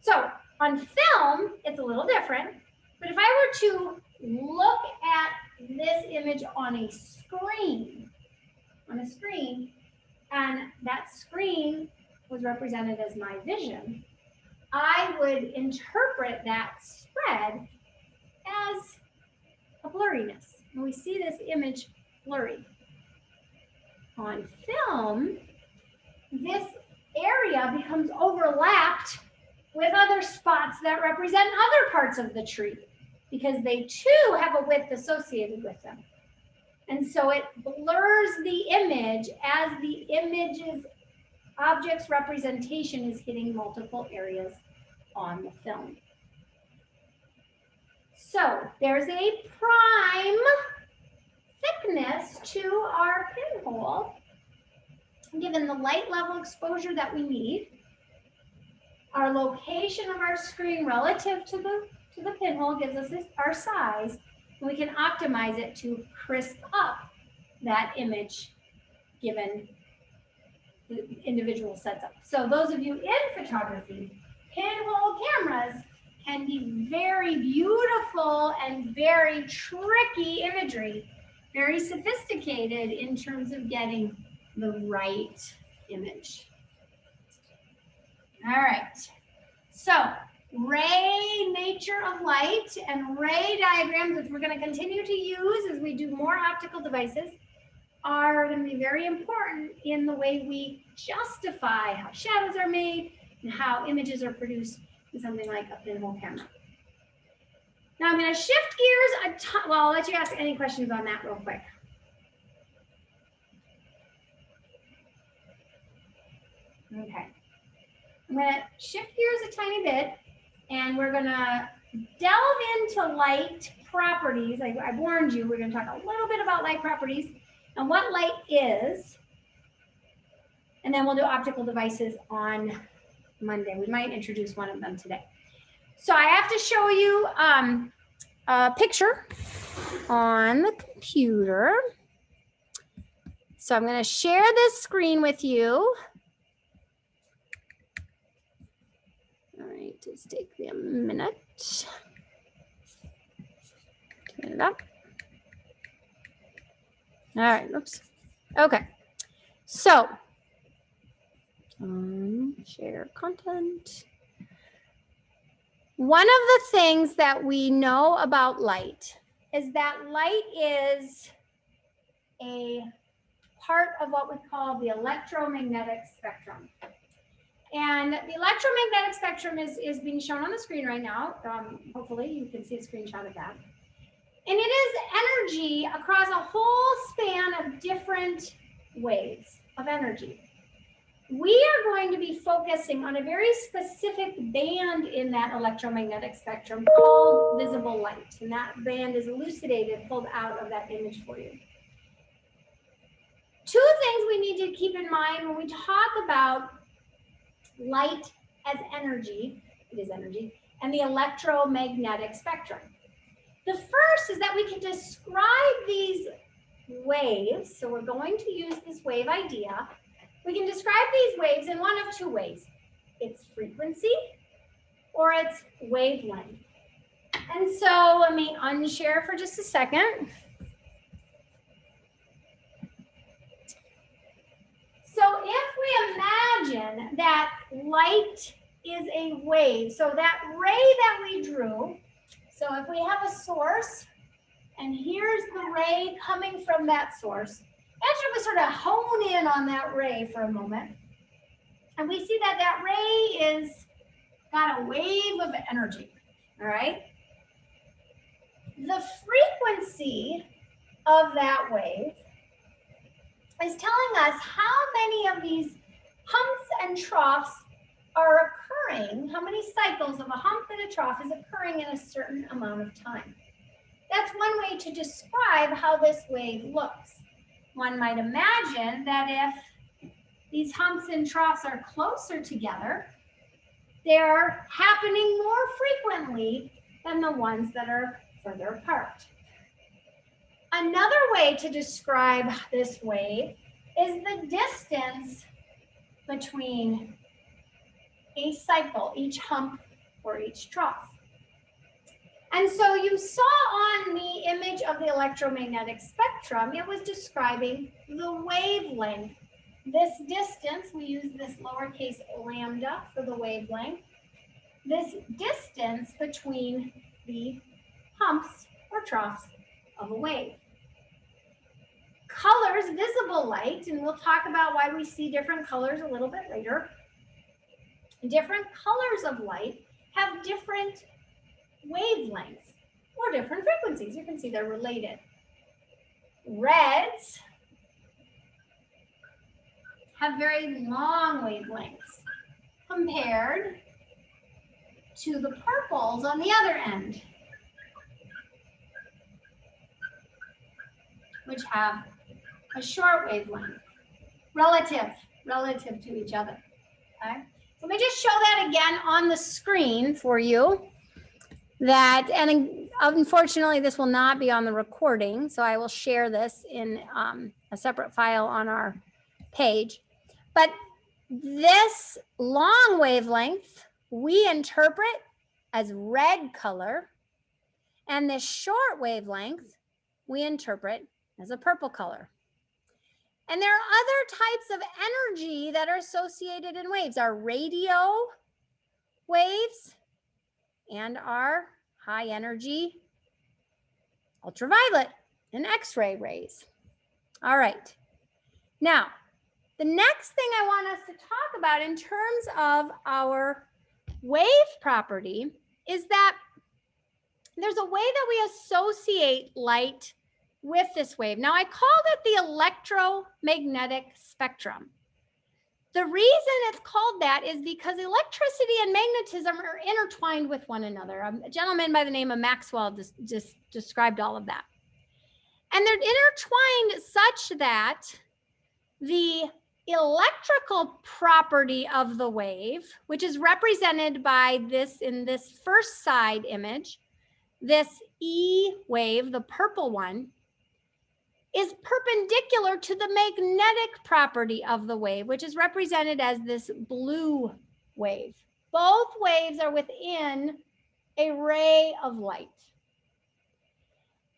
So on film, it's a little different, but if I were to look at this image on a screen, and that screen was represented as my vision, I would interpret that spread as a blurriness. And we see this image blurry. On film, this area becomes overlapped with other spots that represent other parts of the tree because they too have a width associated with them. And so it blurs the image as the image's object's representation is hitting multiple areas on the film. So there's a prime thickness to our pinhole, given the light level exposure that we need, our location of our screen relative to the pinhole gives us our size, and we can optimize it to crisp up that image given the individual setup. So those of you in photography, pinhole cameras can be very beautiful and very tricky imagery, very sophisticated in terms of getting the right image. All right, so ray nature of light and ray diagrams, which we're going to continue to use as we do more optical devices, are going to be very important in the way we justify how shadows are made and how images are produced in something like a pinhole camera. Now I'm going to shift gears well, I'll let you ask any questions on that real quick. Okay. I'm going to shift gears a tiny bit, and we're going to delve into light properties. I warned you, we're going to talk a little bit about light properties and what light is, and then we'll do optical devices on Monday. We might introduce one of them today. So I have to show you a picture on the computer. So I'm going to share this screen with you. All right, just take me a minute. Turn it up. All right, oops. Okay, So, share content. One of the things that we know about light is that light is a part of what we call the electromagnetic spectrum. And the electromagnetic spectrum is being shown on the screen right now. Hopefully you can see a screenshot of that. And it is energy across a whole span of different waves of energy. We are going to be focusing on a very specific band in that electromagnetic spectrum called visible light. And that band is elucidated, pulled out of that image for you. Two things we need to keep in mind when we talk about light as energy, it is energy, and the electromagnetic spectrum. The first is that we can describe these waves. So we're going to use this wave idea. We can describe these waves in one of two ways. It's frequency or it's wavelength. And so let me unshare for just a second. So if we imagine that light is a wave, so that ray that we drew, so if we have a source, and here's the ray coming from that source, actually we sort of hone in on that ray for a moment, and we see that that ray is got a wave of energy, all right? The frequency of that wave is telling us how many of these humps and troughs are occurring, how many cycles of a hump and a trough is occurring in a certain amount of time. That's one way to describe how this wave looks. One might imagine that if these humps and troughs are closer together, they're happening more frequently than the ones that are further apart. Another way to describe this wave is the distance between a cycle, each hump or each trough. And so you saw on the image of the electromagnetic spectrum, it was describing the wavelength. This distance, we use this lowercase lambda for the wavelength, this distance between the humps or troughs of a wave. Colors, visible light, and we'll talk about why we see different colors a little bit later. Different colors of light have different wavelengths or different frequencies. You can see they're related. Reds have very long wavelengths compared to the purples on the other end, which have a short wavelength relative to each other. Okay? So let me just show that again on the screen for you. That, and unfortunately, this will not be on the recording, so I will share this in a separate file on our page. But this long wavelength we interpret as red color, and this short wavelength we interpret as a purple color. And there are other types of energy that are associated in waves. Our radio waves and our high energy ultraviolet and X-ray rays. All right. Now, the next thing I want us to talk about in terms of our wave property is that there's a way that we associate light with this wave. Now, I called it the electromagnetic spectrum. The reason it's called that is because electricity and magnetism are intertwined with one another. A gentleman by the name of Maxwell just described all of that. And they're intertwined such that the electrical property of the wave, which is represented by this in this first side image, this E wave, the purple one, is perpendicular to the magnetic property of the wave, which is represented as this blue wave. Both waves are within a ray of light.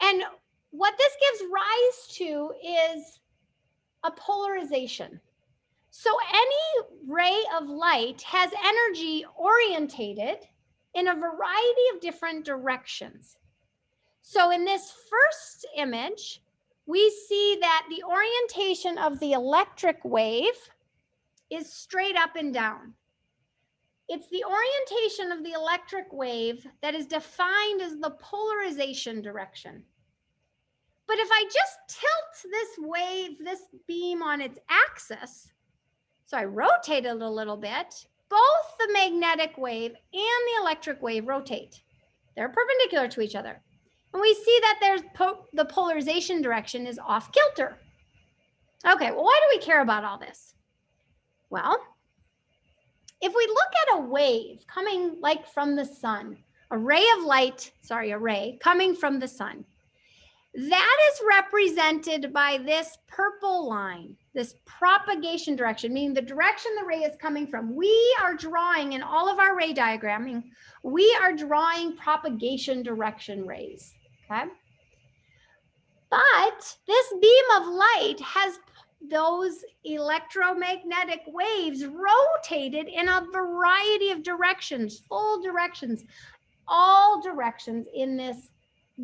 And what this gives rise to is a polarization. So any ray of light has energy orientated in a variety of different directions. So in this first image, we see that the orientation of the electric wave is straight up and down. It's the orientation of the electric wave that is defined as the polarization direction. But if I just tilt this wave, this beam on its axis, so I rotate it a little bit, both the magnetic wave and the electric wave rotate. They're perpendicular to each other. And we see that there's the polarization direction is off kilter. Okay, well, why do we care about all this? Well, if we look at a wave coming like from the sun, a ray coming from the sun, that is represented by this purple line, this propagation direction, meaning the direction the ray is coming from. We are drawing in all of our ray diagramming, we are drawing propagation direction rays, okay? But this beam of light has those electromagnetic waves rotated in a variety of directions, full directions, all directions in this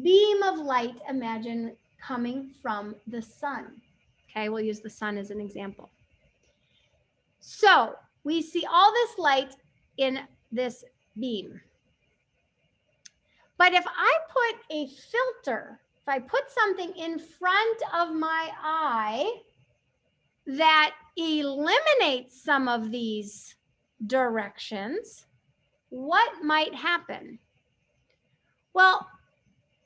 beam of light, imagine, coming from the sun. Okay, we'll use the sun as an example. So we see all this light in this beam. But if I put a filter, if I put something in front of my eye that eliminates some of these directions, what might happen? Well,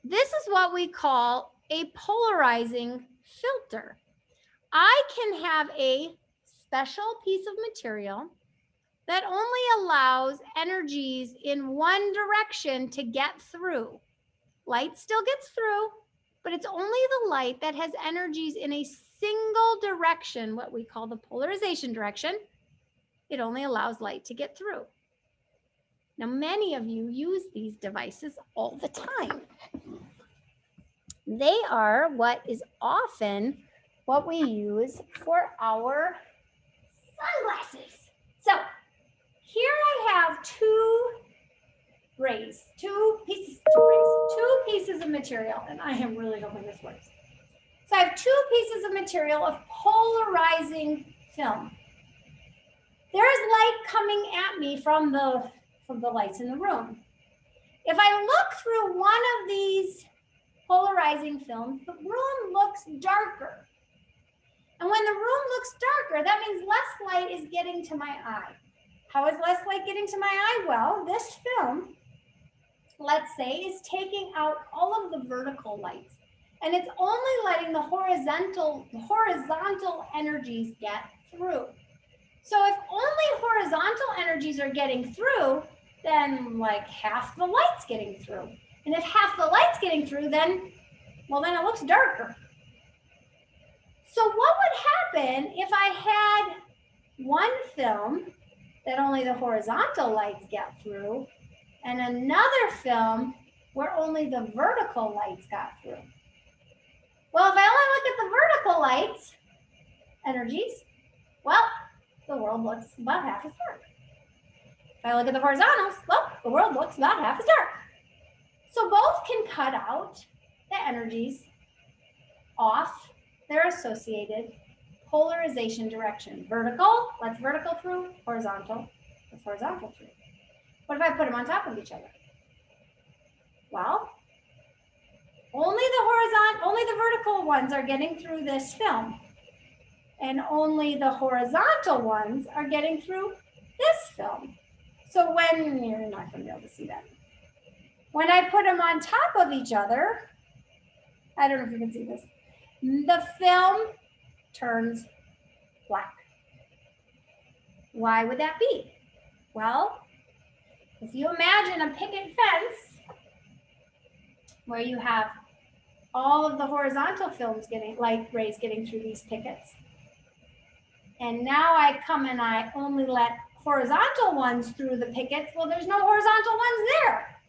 this is what we call a polarizing filter. I can have a special piece of material that only allows energies in one direction to get through. Light still gets through, but it's only the light that has energies in a single direction, what we call the polarization direction. It only allows light to get through. Now, many of you use these devices all the time. They are what is often what we use for our sunglasses. So here I have two pieces of material, and I am really hoping this works. So I have two pieces of material of polarizing film. There is light coming at me from the lights in the room. If I look through one of these polarizing films, the room looks darker. And when the room looks darker, that means less light is getting to my eye. How is less light getting to my eye? Well, this film, let's say, is taking out all of the vertical lights, and it's only letting the horizontal energies get through. So if only horizontal energies are getting through, then like half the light's getting through. And if half the light's getting through, then it looks darker. So what would happen if I had one film that only the horizontal lights get through and another film where only the vertical lights got through? Well, if I only look at the vertical lights, energies, well, the world looks about half as dark. If I look at the horizontals, well, the world looks about half as dark. So both can cut out the energies off their associated polarization direction. Vertical, let's vertical through. Horizontal, let's horizontal through. What if I put them on top of each other? Well, only the vertical ones are getting through this film, and only the horizontal ones are getting through this film. So when, you're not going to be able to see that. When I put them on top of each other, I don't know if you can see this, the film turns black. Why would that be? Well, if you imagine a picket fence where you have all of the horizontal films light rays getting through these pickets, and now I come and I only let horizontal ones through the pickets, well, there's no horizontal ones there.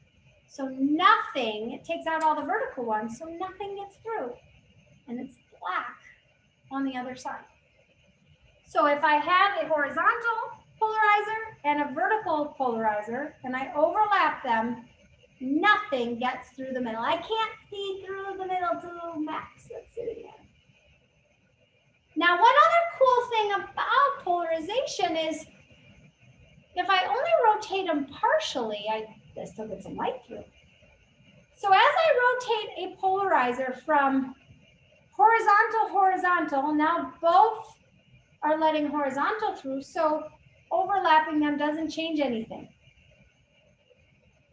So nothing, it takes out all the vertical ones, so nothing gets through. And it's black on the other side. So if I have a horizontal polarizer and a vertical polarizer and I overlap them, nothing gets through the middle. I can't see through the middle to Max that's sitting there. Now, one other cool thing about polarization is if I only rotate them partially, I still get some light through. So as I rotate a polarizer from horizontal, now both are letting horizontal through, so overlapping them doesn't change anything.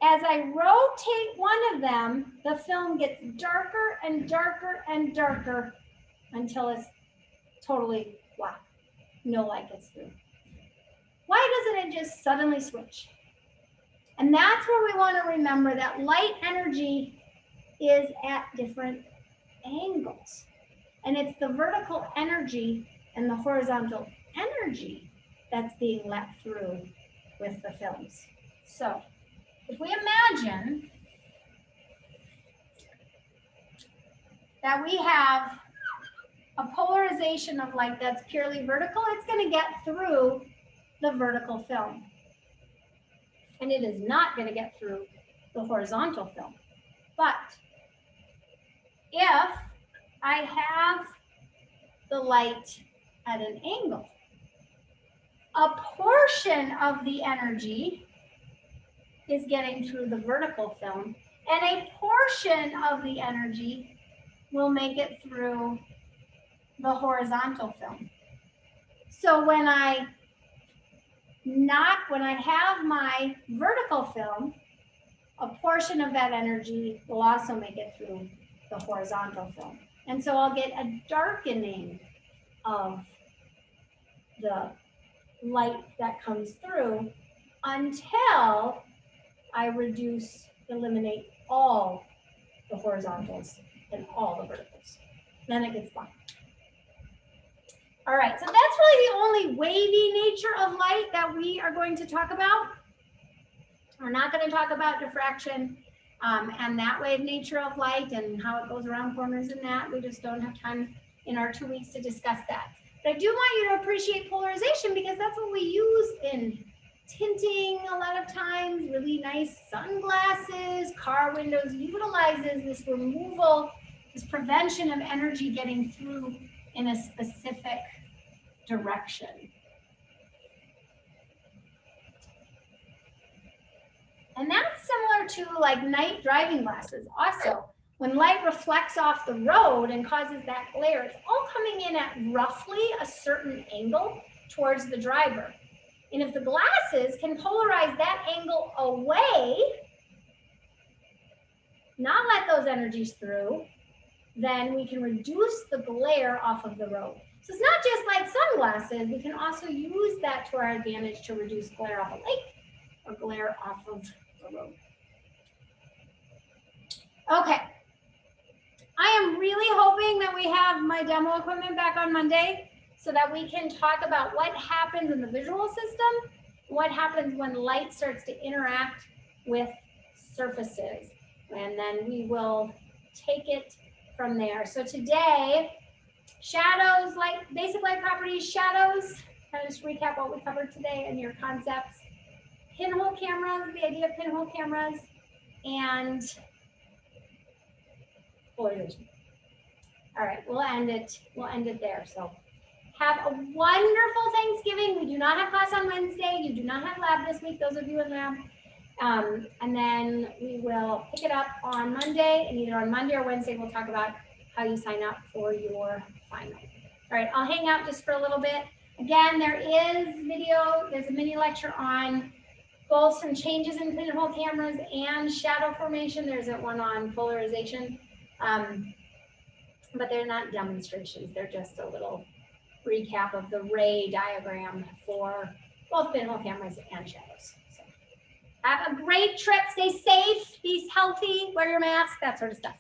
As I rotate one of them, the film gets darker and darker and darker until it's totally black. No light gets through. Why doesn't it just suddenly switch? And that's where we want to remember that light energy is at different angles. And it's the vertical energy and the horizontal energy that's being let through with the films. So if we imagine that we have a polarization of light that's purely vertical, it's going to get through the vertical film. And it is not going to get through the horizontal film. But if I have the light at an angle, a portion of the energy is getting through the vertical film, and a portion of the energy will make it through the horizontal film. So when I have my vertical film, a portion of that energy will also make it through the horizontal film. And so I'll get a darkening of the light that comes through until I eliminate all the horizontals and all the verticals. Then it gets black. All right, so that's really the only wavy nature of light that we are going to talk about. We're not going to talk about diffraction and that wave nature of light and how it goes around corners and that. We just don't have time in our 2 weeks to discuss that. But I do want you to appreciate polarization because that's what we use in tinting a lot of times. Really nice sunglasses, car windows utilizes this removal, this prevention of energy getting through in a specific direction. And that's similar to like night driving glasses also. When light reflects off the road and causes that glare, it's all coming in at roughly a certain angle towards the driver. And if the glasses can polarize that angle away, not let those energies through, then we can reduce the glare off of the road. So it's not just like sunglasses, we can also use that to our advantage to reduce glare off a lake or glare off of the road. Okay. I am really hoping that we have my demo equipment back on Monday so that we can talk about what happens in the visual system, what happens when light starts to interact with surfaces, and then we will take it from there. So today, shadows, basic light properties, shadows, kind of just recap what we covered today and your concepts, pinhole cameras, the idea of pinhole cameras, and polarization. All right, we'll end it there. So have a wonderful Thanksgiving. We do not have class on Wednesday. You do not have lab this week, those of you in lab. And then we will pick it up on Monday, and either on Monday or Wednesday, we'll talk about how you sign up for your final. All right, I'll hang out just for a little bit. Again, there is video. There's a mini lecture on both some changes in pinhole cameras and shadow formation. There's one on polarization. But they're not demonstrations. They're just a little recap of the ray diagram for both pinhole cameras and shadows. So have a great trip. Stay safe, be healthy, wear your mask, that sort of stuff.